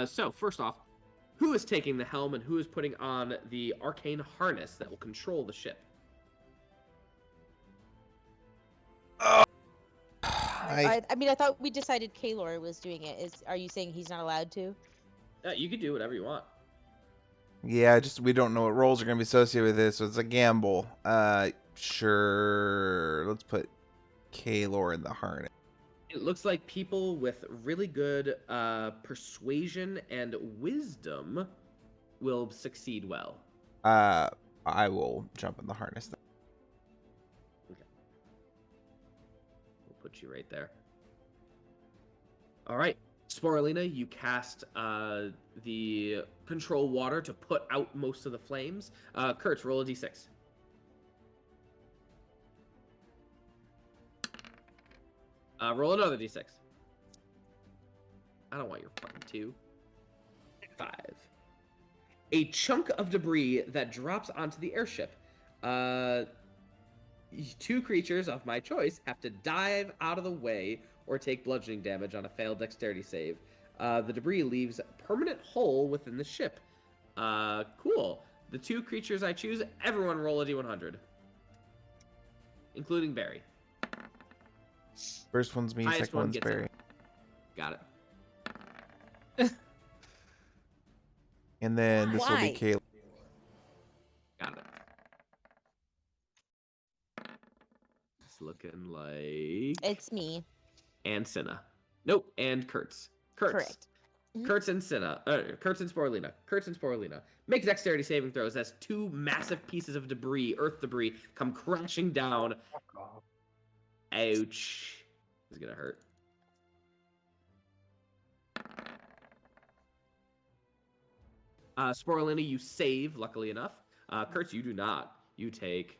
So first off, who is taking the helm and who is putting on the arcane harness that will control the ship? I mean, I thought we decided Kaelor was doing it. Are you saying he's not allowed to? You can do whatever you want. Yeah, just we don't know what roles are going to be associated with this, so it's a gamble. Sure. Let's put Kaelor in the harness. It looks like people with really good persuasion and wisdom will succeed well. I will jump in the harness then. Okay. We'll put you right there. All right. Sporelina, you cast the control water to put out most of the flames. Kertz, roll a d6. Roll another d6. I don't want your fucking 2. 5. A chunk of debris that drops onto the airship. 2 creatures of my choice have to dive out of the way or take bludgeoning damage on a failed dexterity save. The debris leaves a permanent hole within the ship. Cool. The 2 creatures I choose, everyone roll a d100. Including Barry. First one's me, Highest second one one's gets Barry. it. Got it. And then this will be Why? Kaelor. Got it. It's looking like... It's me. And Cinna. Nope, and Kertz. Correct. Kertz and Cinna. Kertz and Sporelina. Kertz and Sporelina. Make dexterity saving throws as 2 massive pieces of debris, earth debris, come crashing down. Fuck off. Ouch. This is gonna hurt. Sporelina, you save, luckily enough. Kertz, you do not. You take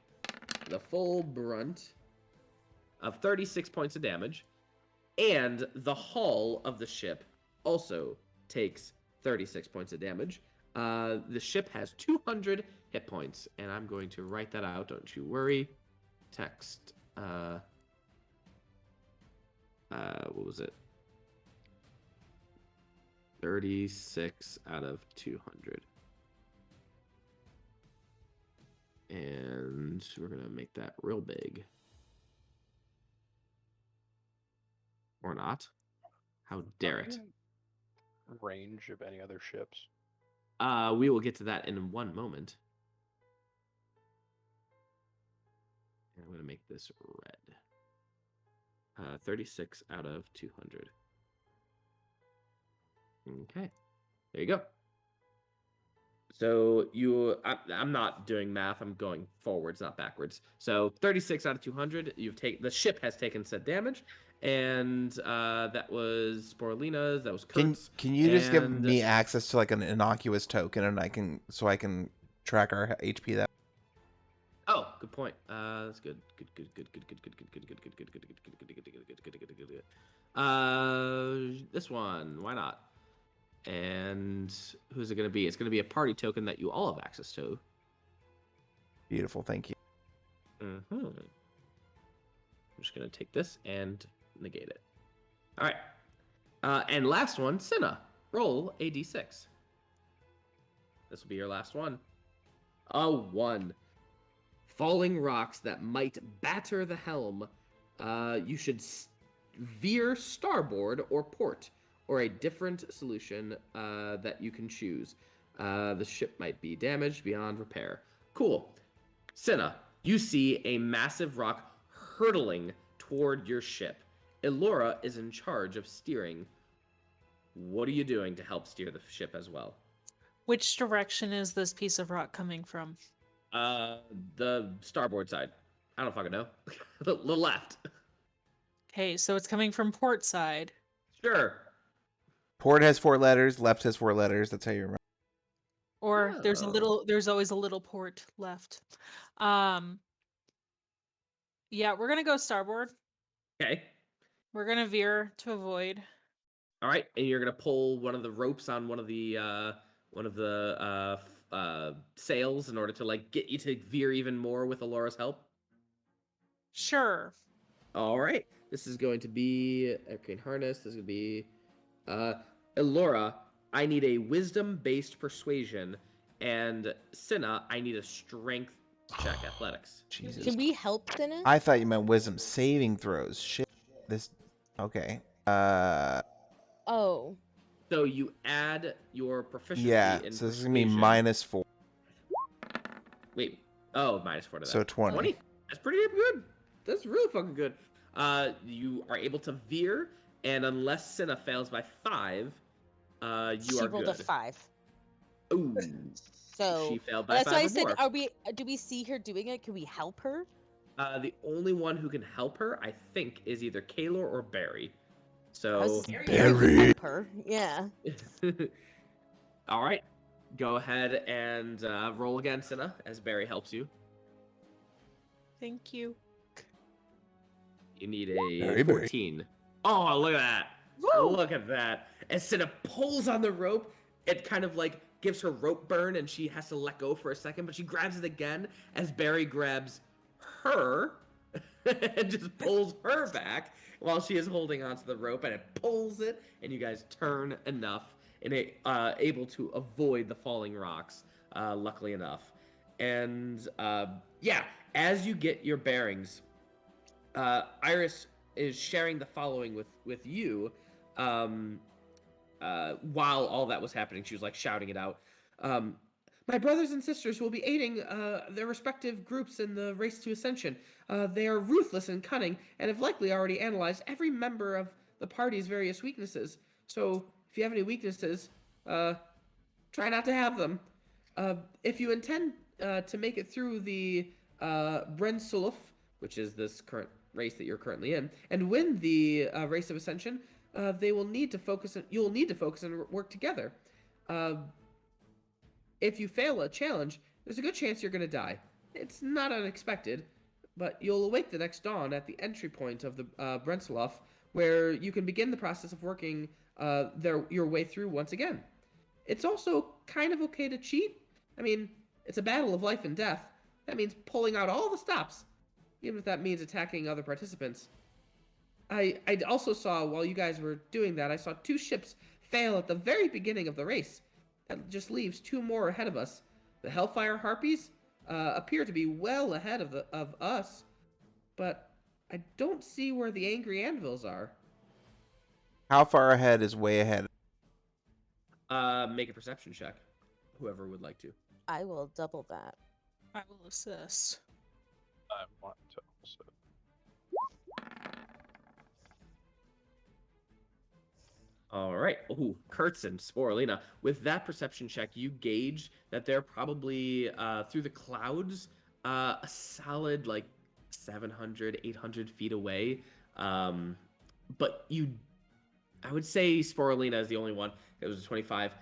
the full brunt of 36 points of damage, and the hull of the ship also takes 36 points of damage. The ship has 200 hit points, and I'm going to write that out, don't you worry. Text, what was it? 36 out of 200. And we're going to make that real big. Or not. How dare it. Range of any other ships. We will get to that in one moment. And I'm going to make this red. 36 out of 200. Okay. There you go. So I'm not doing math. I'm going forwards, not backwards. So 36 out of 200. The ship has taken said damage, and that was Sporelina's. That was Kertz. Can you just give me access to like an innocuous token, and I can track our HP that. Oh, good point. That's good. Good. This one, why not? And who's it going to be? It's going to be a party token that you all have access to. Beautiful, thank you. I'm just going to take this and negate it. All right. And last one, Cinna. Roll a d6. This will be your last one. A 1. Falling rocks that might batter the helm. You should veer starboard or port, or a different solution that you can choose. The ship might be damaged beyond repair. Cool. Cinna, you see a massive rock hurtling toward your ship. Elora is in charge of steering. What are you doing to help steer the ship as well? Which direction is this piece of rock coming from? The starboard side. I don't fucking know. The left. Okay, so it's coming from port side. Sure. Port has 4 letters. Left has 4 letters. That's how you remember. Or Oh. there's always a little port left. Yeah, we're gonna go starboard. Okay. We're gonna veer to avoid. All right, and you're gonna pull one of the ropes on one of the sails in order to like get you to veer even more with Elora's help. Sure. All right, this is going to be arcane harness. This is gonna be Elora. I need a wisdom-based persuasion, and Cinna, I need a strength check, athletics. Jesus. Can we help Cinna? I thought you meant wisdom saving throws. Shit. This. Okay. Oh. So you add your proficiency. Yeah. in So this is gonna be persuasion. -4. Wait. Oh, -4 to that. So 20. That's pretty damn good. That's really fucking good. You are able to veer, and unless Cinna fails by 5, you She are rolled good. a 5. Ooh. So She failed by that's 5 why I or said, more. do we see her doing it? Can we help her? The only one who can help her, I think, is either Kaelor or Barry. I So was Barry. help her. Yeah. all right, go ahead and roll again, Cinna, as Barry helps you. Thank you. You need a Barry, Barry. 14. Oh, look at that. Woo! Look at that. As Cinna pulls on the rope, it kind of like gives her rope burn and she has to let go for a second, but she grabs it again as Barry grabs her and just pulls her back while she is holding onto the rope, and it pulls it, and you guys turn enough and able to avoid the falling rocks, luckily enough. And yeah, as you get your bearings, Iris is sharing the following with you. While all that was happening, she was like shouting it out. My brothers and sisters will be aiding their respective groups in the race to ascension. They are ruthless and cunning, and have likely already analyzed every member of the party's various weaknesses. So, if you have any weaknesses, try not to have them. If you intend to make it through the Brensuluf, which is this current race that you're currently in, and win the race of ascension, you'll need to focus and work together. If you fail a challenge, there's a good chance you're going to die. It's not unexpected, but you'll awake the next dawn at the entry point of the Brensuluf, where you can begin the process of working your way through once again. It's also kind of okay to cheat. I mean, it's a battle of life and death. That means pulling out all the stops, even if that means attacking other participants. I also saw, while you guys were doing that, I saw 2 ships fail at the very beginning of the race. That just leaves 2 more ahead of us. The Hellfire Harpies appear to be well ahead of us, but I don't see where the Angry Anvils are. How far ahead is way ahead? Make a perception check, whoever would like to. I will double that. I will assist. I want to also. All right. Ooh, Kertz and Sporelina. With that perception check, you gauge that they're probably through the clouds, a solid like 700, 800 feet away. But I would say Sporelina is the only one. It was a 25.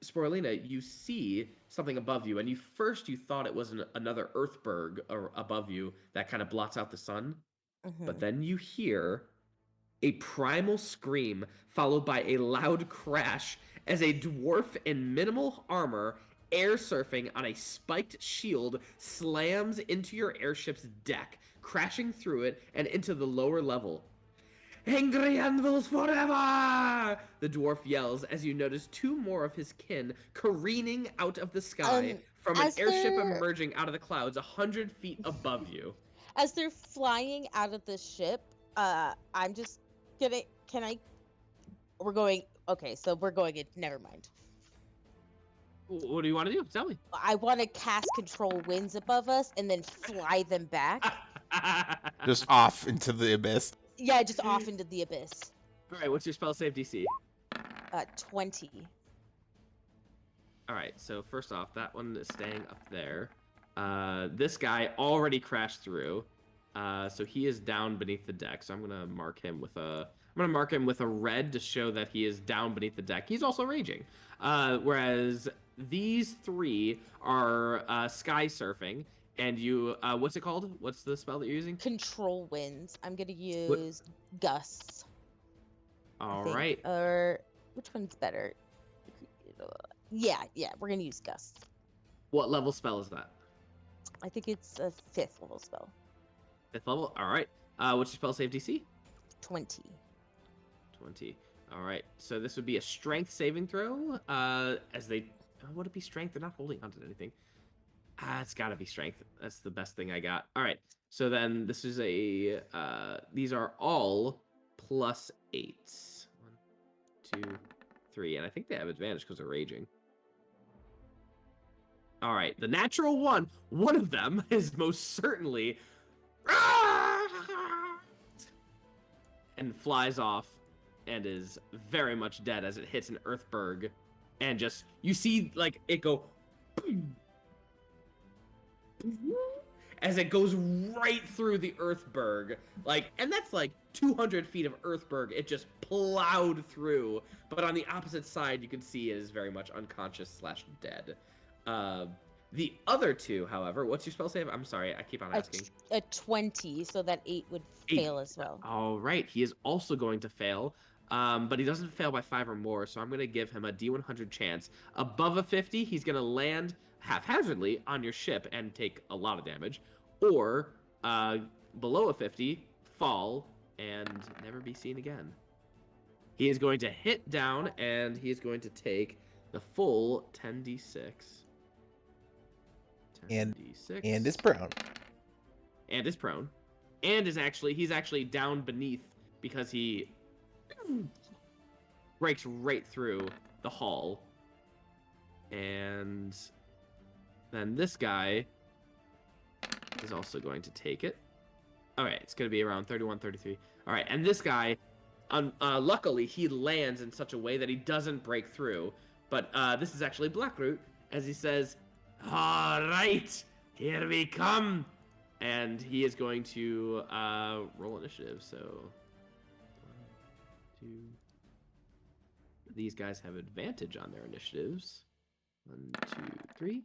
Sporelina, you see something above you, and you thought it was another Earthberg above you that kind of blots out the sun. But then you hear a primal scream followed by a loud crash as a dwarf in minimal armor, air surfing on a spiked shield, slams into your airship's deck, crashing through it and into the lower level. Angry Anvils forever! The dwarf yells as you notice 2 more of his kin careening out of the sky from an airship emerging out of the clouds 100 feet above you. As they're flying out of the ship, I'm just gonna. We're going. Okay, so we're going in. Never mind. What do you want to do? Tell me. I want to cast control winds above us and then fly them back. Just off into the abyss. Yeah, just off into the abyss. All right, what's your spell save DC? 20. All right, so first off, that one is staying up there. This guy already crashed through, so he is down beneath the deck. So I'm gonna mark him with a red to show that he is down beneath the deck. He's also raging. Whereas these three are sky surfing, and you what's it called? What's the spell that you're using? Control winds. I'm gonna use gusts. All I think. right. Or which one's better? Yeah, we're gonna use gusts. What level spell is that? I think it's a 5th level spell. 5th level. All right. What's your spell save DC? 20. 20. All right. So this would be a strength saving throw. As they, would it be strength? They're not holding onto anything. It's got to be strength. That's the best thing I got. All right. So then this is a. These are all +8s. 1, 2, 3, and I think they have advantage because they're raging. All right. The natural one. One of them is most certainly. And flies off and is very much dead as it hits an earthberg, and just you see like it go as it goes right through the earthberg, like, and that's like 200 feet of earthberg. It just plowed through, but on the opposite side you can see it is very much unconscious / dead. The other two, however, what's your spell save? I'm sorry, I keep on asking. A 20, so that 8 would 8. fail as well. All right, he is also going to fail, but he doesn't fail by 5 or more, so I'm going to give him a D100 chance. Above a 50, he's going to land haphazardly on your ship and take a lot of damage, or below a 50, fall and never be seen again. He is going to hit down, and he is going to take the full 10d6. And 10d6. And is prone. And is prone. And is he's actually down beneath because he breaks right through the hull. And then this guy is also going to take it. Alright, it's going to be around 31, 33. Alright, and this guy, luckily, he lands in such a way that he doesn't break through. But this is actually Blackroot, as he says, "Alright, here we come." And he is going to roll initiative, so 1, 2. These guys have advantage on their initiatives. 1, 2, 3.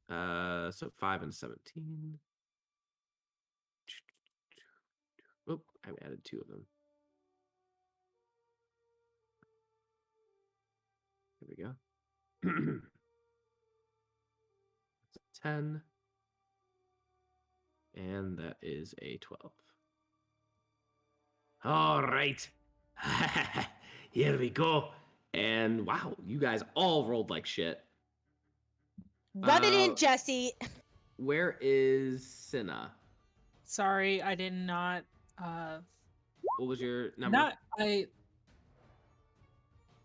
So 5 and 17. Oh, I added 2 of them. There we go. 10. And that is a 12. All right. Here we go. And wow, you guys all rolled like shit. Rub it in, Jesse. Where is Cinna? Sorry, I did not. What was your number? It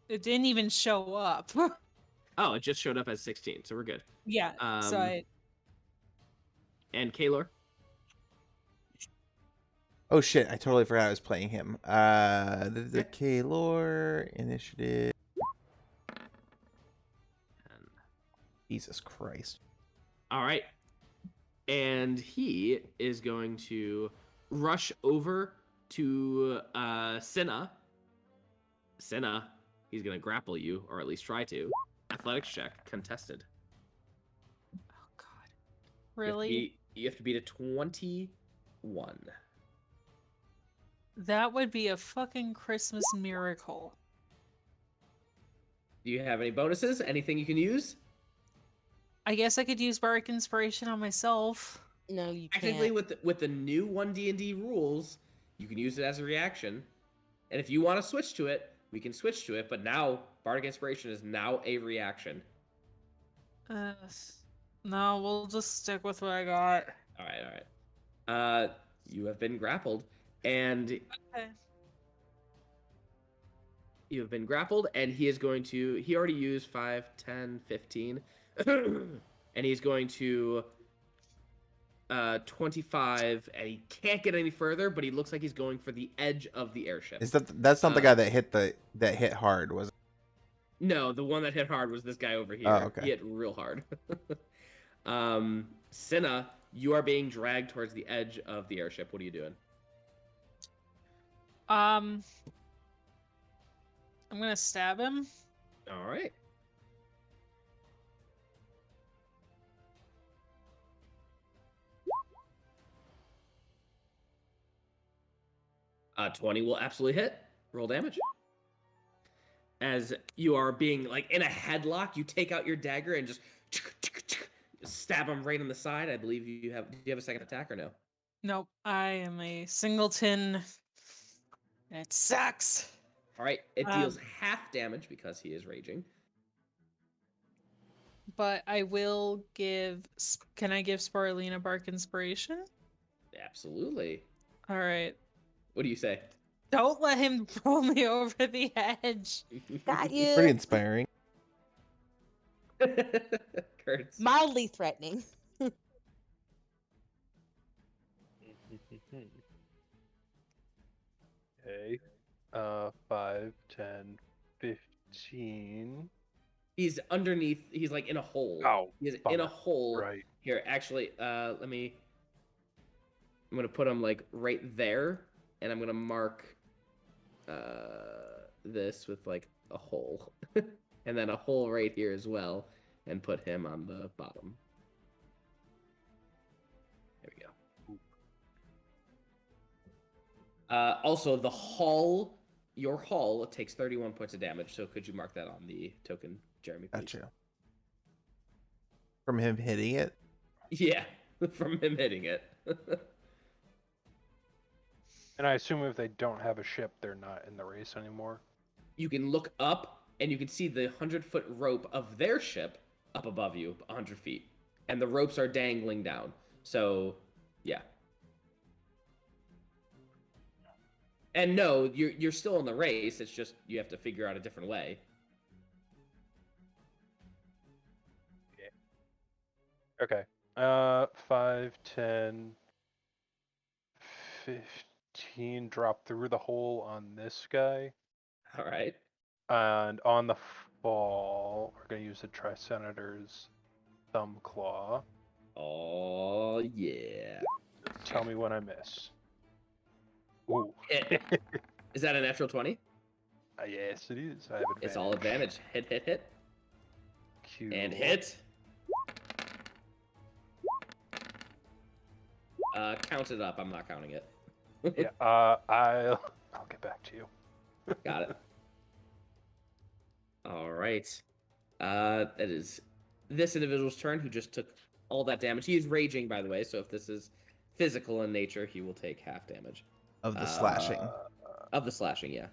didn't even show up. Oh, it just showed up as 16, so we're good. Yeah. And Kaelor? Oh shit, I totally forgot I was playing him. The Kaelor initiative. 10. Jesus Christ. All right. And he is going to rush over to Cinna. Cinna, he's going to grapple you, or at least try to. Athletics check, contested. Oh God. Really? You have to beat a 21. That would be a fucking Christmas miracle. Do you have any bonuses? Anything you can use? I guess I could use Bardic Inspiration on myself. No, you Technically, can't. with the new 1D&D rules, you can use it as a reaction. And if you want to switch to it, we can switch to it. But now, Bardic Inspiration is now a reaction. No, we'll just stick with what I got. All right. You have been grappled, and Okay. you have been grappled, and he is going to. He already used 5, 10, 15, and he's going to 25, and he can't get any further. But he looks like he's going for the edge of the airship. That's not the guy that hit hard, was it? No, the one that hit hard was this guy over here. okay. He hit real hard. Cinna, you are being dragged towards the edge of the airship. What are you doing? I'm gonna stab him. All right. Uh, 20 will absolutely hit. Roll damage. As you are being like in a headlock, you take out your dagger and just stab him right in the side. I believe you have. Do you have a second attack or no? Nope, I am a singleton. It sucks. All right. It deals half damage because he is raging. But I will give. Can I give Sporelina Bark Inspiration? Absolutely. All right. What do you say? Don't let him roll me over the edge. Got you. Pretty inspiring. Kurtz. Mildly threatening. Okay. 5, 10, 15. He's underneath. He's like in a hole. Oh, He's in bummer. a hole. Right. Here, actually, let me. I'm gonna put him like right there, and I'm gonna mark this with like a hole, and then a hole right here as well, and put him on the bottom. There we go. Also, the hull, your hull takes 31 points of damage. So could you mark that on the token, Jeremy? Please? Gotcha. From him hitting it? Yeah, from him hitting it. And I assume if they don't have a ship, they're not in the race anymore. You can look up and you can see the 100-foot rope of their ship up above you, 100 feet. And the ropes are dangling down. So, yeah. And no, you're still in the race. It's just you have to figure out a different way. Okay. 5, 10, 15 drop through the hole on this guy. All right. And on the fall, we're going to use the Tri-Senator's Thumb Claw. Oh, yeah. Tell me when I miss. Ooh. Is that a natural 20? Yes, it is. I have advantage. It's all advantage. Hit, hit, hit. Q. And hit. Count it up. I'm not counting it. Yeah, I'll get back to you. Got it. All right. That is this individual's turn who just took all that damage. He is raging, by the way, so if this is physical in nature, he will take half damage. Of the slashing. Of the slashing, yeah.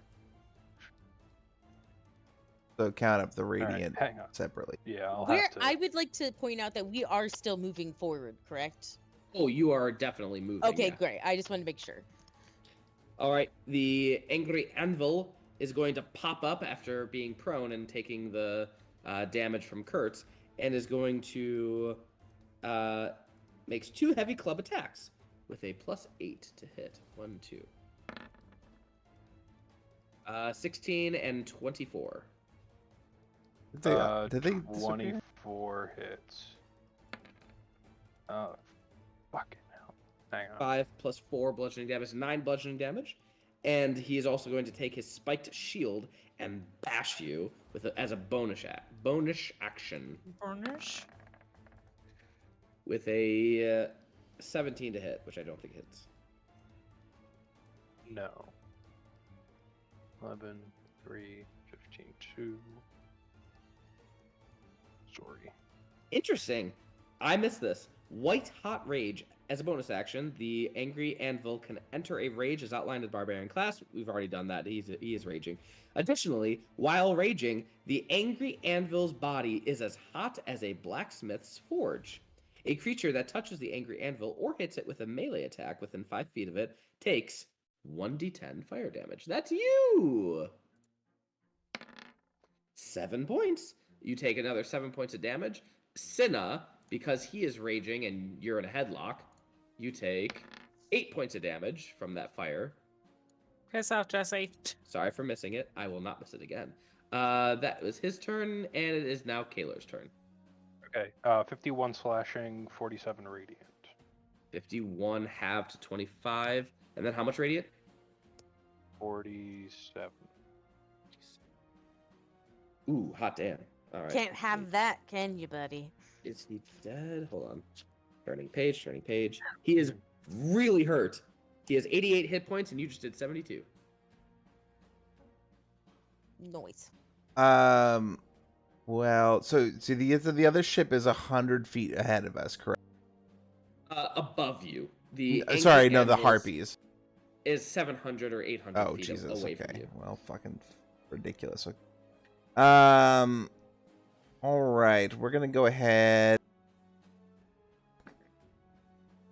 So count up the right, radiant hang on. separately. Yeah, I'll Where have to. I would like to point out that we are still moving forward, correct? Oh, you are definitely moving. Okay, yeah. great. I just wanted to make sure. All right. The angry anvil is going to pop up after being prone and taking the damage from Kertz, and is going to makes 2 heavy club attacks with a +8 to hit. 1, 2. 16 and 24. Did they disappear? 24 hits. Oh, fucking hell. Hang on. 5 + 4 bludgeoning damage, 9 bludgeoning damage, and he is also going to take his spiked shield and bash you with as a bonus action Burnish. with a 17 to hit, which I don't think hits. No. 11, 3, 15, 2. Sorry. Interesting. I missed this. White Hot Rage. As a bonus action, the Angry Anvil can enter a rage as outlined in the Barbarian class. We've already done that. He is raging. Additionally, while raging, the Angry Anvil's body is as hot as a blacksmith's forge. A creature that touches the Angry Anvil or hits it with a melee attack within 5 feet of it takes 1d10 fire damage. That's you! 7 points. You take another 7 points of damage. Cinna, because he is raging and you're in a headlock, you take 8 points of damage from that fire. Piss off, Jesse. Sorry for missing it. I will not miss it again. That was his turn, and it is now Kaelor's turn. Okay. 51 slashing, 47 radiant. 51 halved to 25, and then how much radiant? 47. Ooh, hot damn. All right. Can't have that, can you, buddy? Is he dead? Hold on. Turning page, turning page. He is really hurt. He has 88 hit points, and you just did 72. Noise. Well, so the other ship is 100 feet ahead of us, correct? Above you. The Sorry, Anglican no, the harpies. is 700 or 800 Oh, feet Jesus. away Okay. from you. Well, fucking ridiculous. All right. We're gonna go ahead.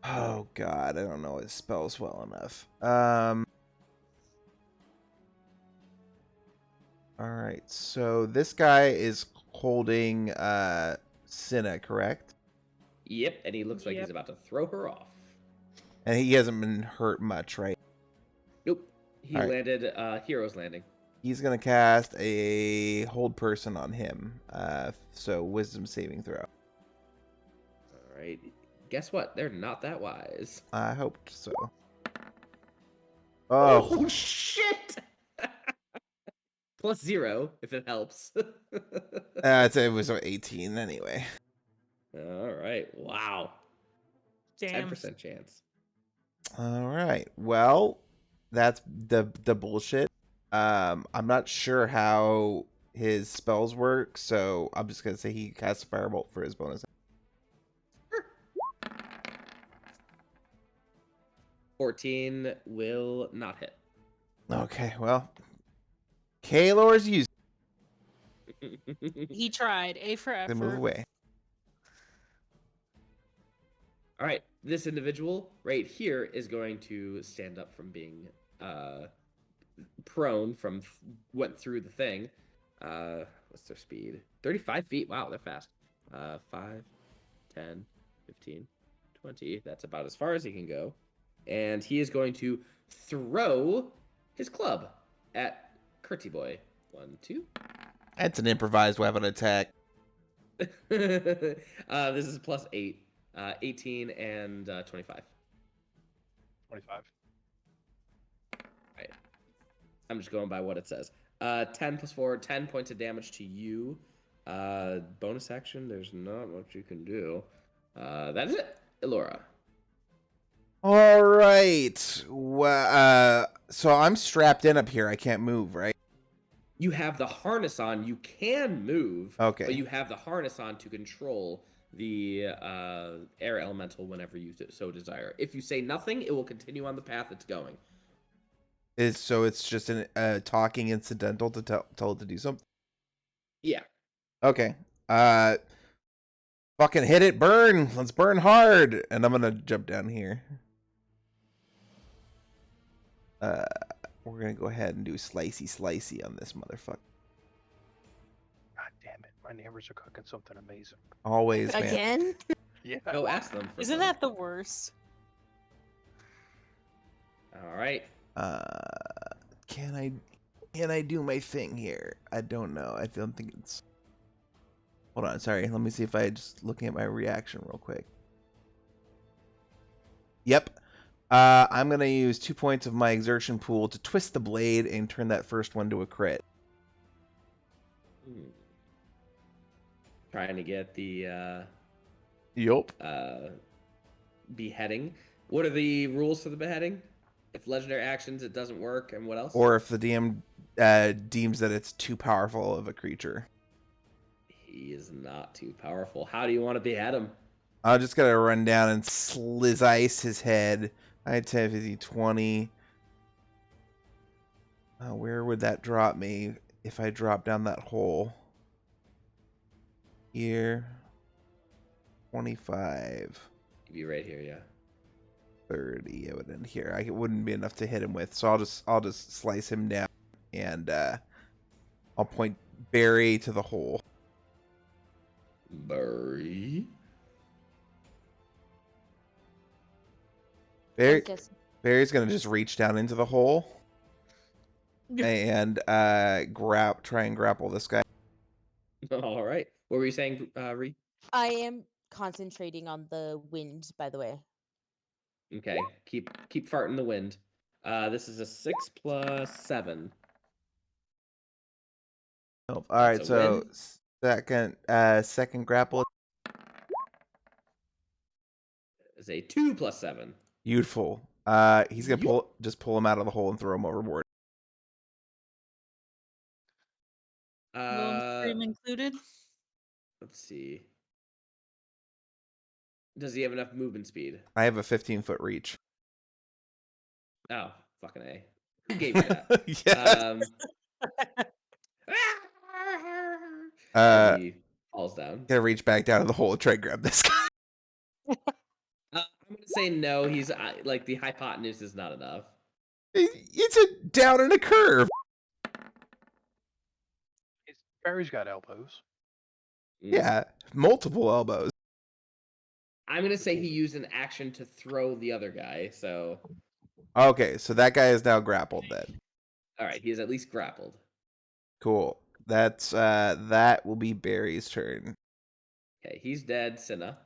Oh God, I don't know his spells well enough. All right. So this guy is holding Cinna, correct? Yep, and he looks like he's Yep. about to throw her off. And he hasn't been hurt much, right? Nope. He All right. landed Hero's Landing. He's gonna cast a hold person on him. So wisdom saving throw. All right. Guess what? They're not that wise. I hoped so. Oh, shit! Plus 0, if it helps. it was 18 anyway. All right. Wow. Damn. 10% chance. All right. Well, that's the bullshit. I'm not sure how his spells work, so I'm just gonna say he casts a firebolt for his bonus. 14 will not hit. Okay. Well, Kaelor's used He tried. A for to move effort. away. All right, this individual right here is going to stand up from being prone from went through the thing. What's their speed? 35 feet. Wow, they're fast. 5, 10, 15, 20. That's about as far as he can go. And he is going to throw his club at Curty Boy. 1, 2. That's an improvised weapon attack. This is plus 8. 18 and 25. 25. Right. I'm just going by what it says. 10 plus 4, 10 points of damage to you. Bonus action, there's not much you can do. That is it. Elora. All right. Well, so I'm strapped in up here. I can't move, right? You have the harness on. You can move. Okay. But you have the harness on to control the air elemental whenever you so desire. If you say nothing, it will continue on the path it's going. So it's just a talking incidental to tell it to do something? Yeah. Okay. Fucking hit it, burn. Let's burn hard. And I'm gonna jump down here. We're gonna go ahead and do slicey on this motherfucker. God damn it. My neighbors are cooking something amazing. Always, man. Again? Yeah. Go ask them. Isn't that the worst? All right. Can I do my thing here? I don't know. I don't think it's. Hold on. Sorry. Let me see if I just looking at my reaction real quick. Yep. I'm gonna use 2 points of my exertion pool to twist the blade and turn that first one to a crit. Trying to get the Yup. beheading. What are the rules for the beheading? If legendary actions, it doesn't work, and what else? Or if the DM deems that it's too powerful of a creature. He is not too powerful. How do you want to behead him? I'm just gonna run down and ice his head. I had 10, 50, 20. Where would that drop me if I drop down that hole? Here. 25. Be right here, yeah. 30. It would end here. It wouldn't be enough to hit him with, so I'll just slice him down, and I'll point Barry to the hole. Barry. Barry's gonna just reach down into the hole. and try and grapple this guy. All right. What were you saying, Ree? I am concentrating on the wind, by the way. Okay. Keep farting the wind. This is a 6 plus 7. All That's right, a so win. second grapple. Is a 2 plus 7. Beautiful. He's gonna pull him out of the hole and throw him overboard. Will and scream included. Let's see. Does he have enough movement speed? I have a 15-foot reach. Oh, fucking A. Who gave you that? Yes. And he falls down. Gonna reach back down to the hole and try and grab this guy. I'm gonna say no. He's like the hypotenuse is not enough. It's a down and a curve. Barry's got elbows. Yeah, multiple elbows. I'm gonna say he used an action to throw the other guy. So. Okay, so that guy is now grappled then. All right, he is at least grappled. Cool. That's that will be Barry's turn. Okay, he's dead. Cinna.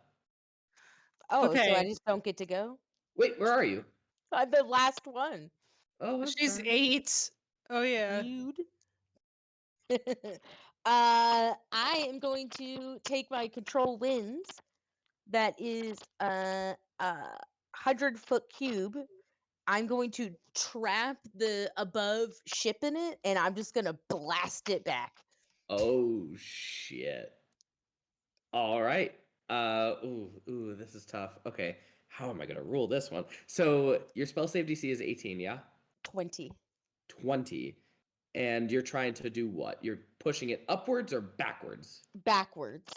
Oh, so I Okay. just don't get to go? Wait, where are you? I'm the last one. Oh, I'm She's sorry. 8. Oh yeah. Dude. I am going to take my control winds. That is a 100-foot cube. I'm going to trap the above ship in it, and I'm just gonna blast it back. Oh shit. All right. Ooh, this is tough. Okay, how am I gonna rule this one? So your spell save DC is 18, yeah? 20. 20. And you're trying to do what? You're pushing it upwards or backwards? Backwards.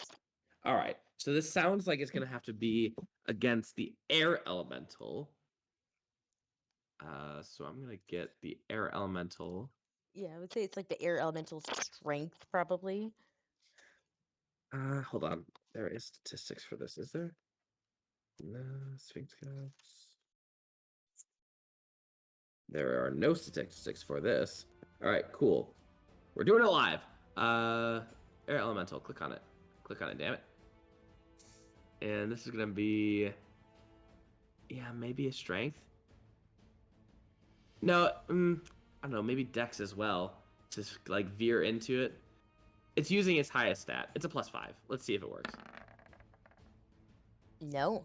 All right. So this sounds like it's gonna have to be against the air elemental. So I'm gonna get the air elemental. Yeah, I would say it's like the air elemental's strength, probably. Hold on. There is statistics for this, is there? No, Sphinx Gods. There are no statistics for this. All right, cool. We're doing it live. Air elemental. Click on it. Click on it. Damn it. And this is gonna be, yeah, maybe a strength. No, I don't know. Maybe Dex as well. Just like veer into it. It's using its highest stat. It's a +5. Let's see if it works. No.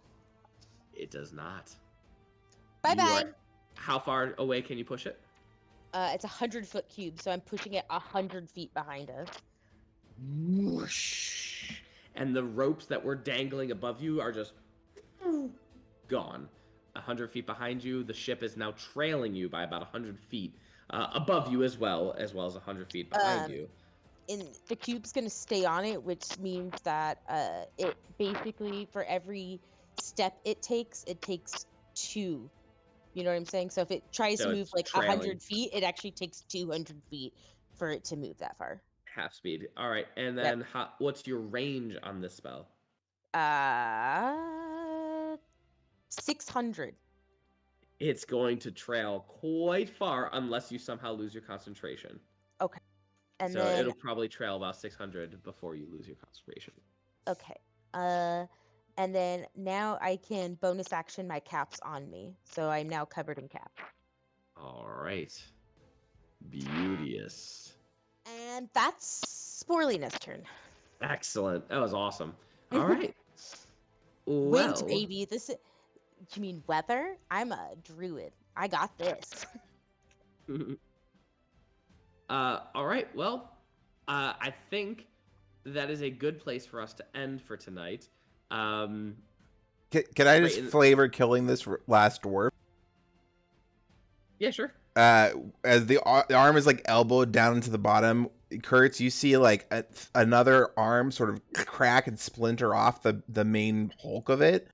It does not. Bye-bye. You are- How far away can you push it? It's a 100-foot cube, so I'm pushing it 100 feet behind us. Whoosh. And the ropes that were dangling above you are just gone. 100 feet behind you, the ship is now trailing you by about 100 feet above you as well as 100 feet behind you. And the cube's gonna stay on it, which means that it basically, for every step it takes 2. You know what I'm saying? So if it tries So to it's move like trailing. 100 feet, it actually takes 200 feet for it to move that far. Half speed. All right, and then what's your range on this spell? 600. It's going to trail quite far unless you somehow lose your concentration. Okay. And so then it'll probably trail about 600 before you lose your concentration. okay. And then now I can bonus action my caps on me. So I'm now covered in cap. All right. Beauteous. And that's Sporelina's turn. Excellent. That was awesome. All right. Wind, Well, baby. This is. You mean weather? I'm a druid. I got this. all right. Well, I think that is a good place for us to end for tonight. Can I just flavor killing this last dwarf? Yeah, sure. As the arm is like elbowed down into the bottom, Kertz, you see like another arm sort of crack and splinter off the main hulk of it,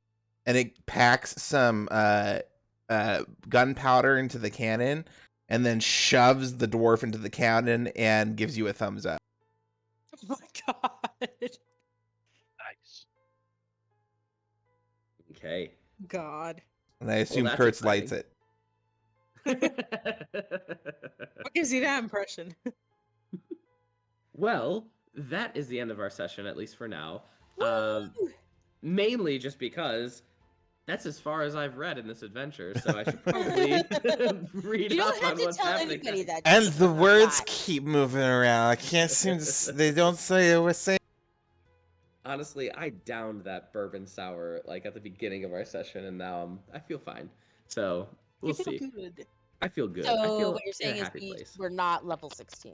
and it packs some gunpowder into the cannon, and then shoves the dwarf into the cannon and gives you a thumbs up. Oh my god. Nice. Okay. God. And I assume that's Kertz lights exciting. What gives you that impression? Well, that is the end of our session, at least for now. Woo! Mainly just because that's as far as I've read in this adventure, so I should probably read You up don't have on to what's tell happening. anybody that. And just the words FYI. keep moving around. I can't seem to. They don't say what we're saying. Honestly, I downed that bourbon sour like at the beginning of our session, and now I feel fine. So we'll You feel see. good. I feel good. So I feel what you're saying in a is happy place. we're not level 16.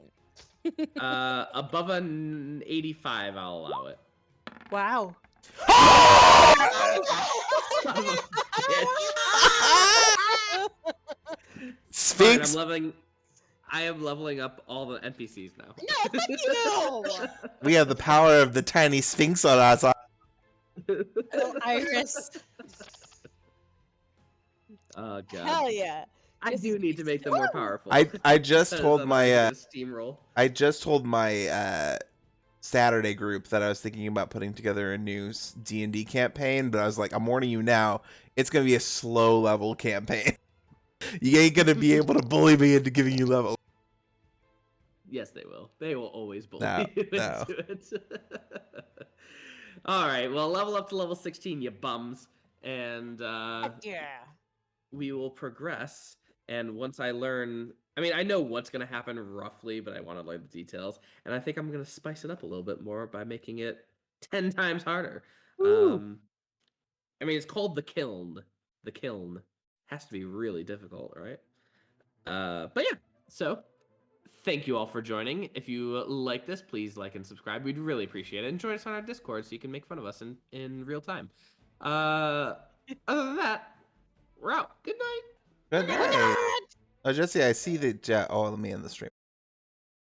Above an 85, I'll allow it. Wow. Son of a bitch. Fine, Sphinx. I am leveling up all the NPCs now. No, fuck you! We have the power of the tiny Sphinx on us. Oh, Iris. Oh god. Hell yeah. I Just- do need to make them more powerful. I just Because told otherwise my I'm gonna steamroll. I just told my Saturday group that I was thinking about putting together a new D&D campaign, but I was like, I'm warning you now, it's gonna be a slow level campaign. You ain't gonna be able to bully me into giving you level. Yes, they will. They will always bully No, you no. into it. All right. Well, level up to level 16, you bums, and Heck yeah. we will progress. And once I learn, I mean, I know what's going to happen roughly, but I want to learn the details. And I think I'm going to spice it up a little bit more by making it 10 times harder. Woo. I mean, it's called the Kiln. The Kiln has to be really difficult, right? But yeah, so thank you all for joining. If you like this, please like and subscribe. We'd really appreciate it. And join us on our Discord so you can make fun of us in real time. Other than that, we're out. Good night. Good night. Oh, Jesse, I see that. Oh, let me end the stream.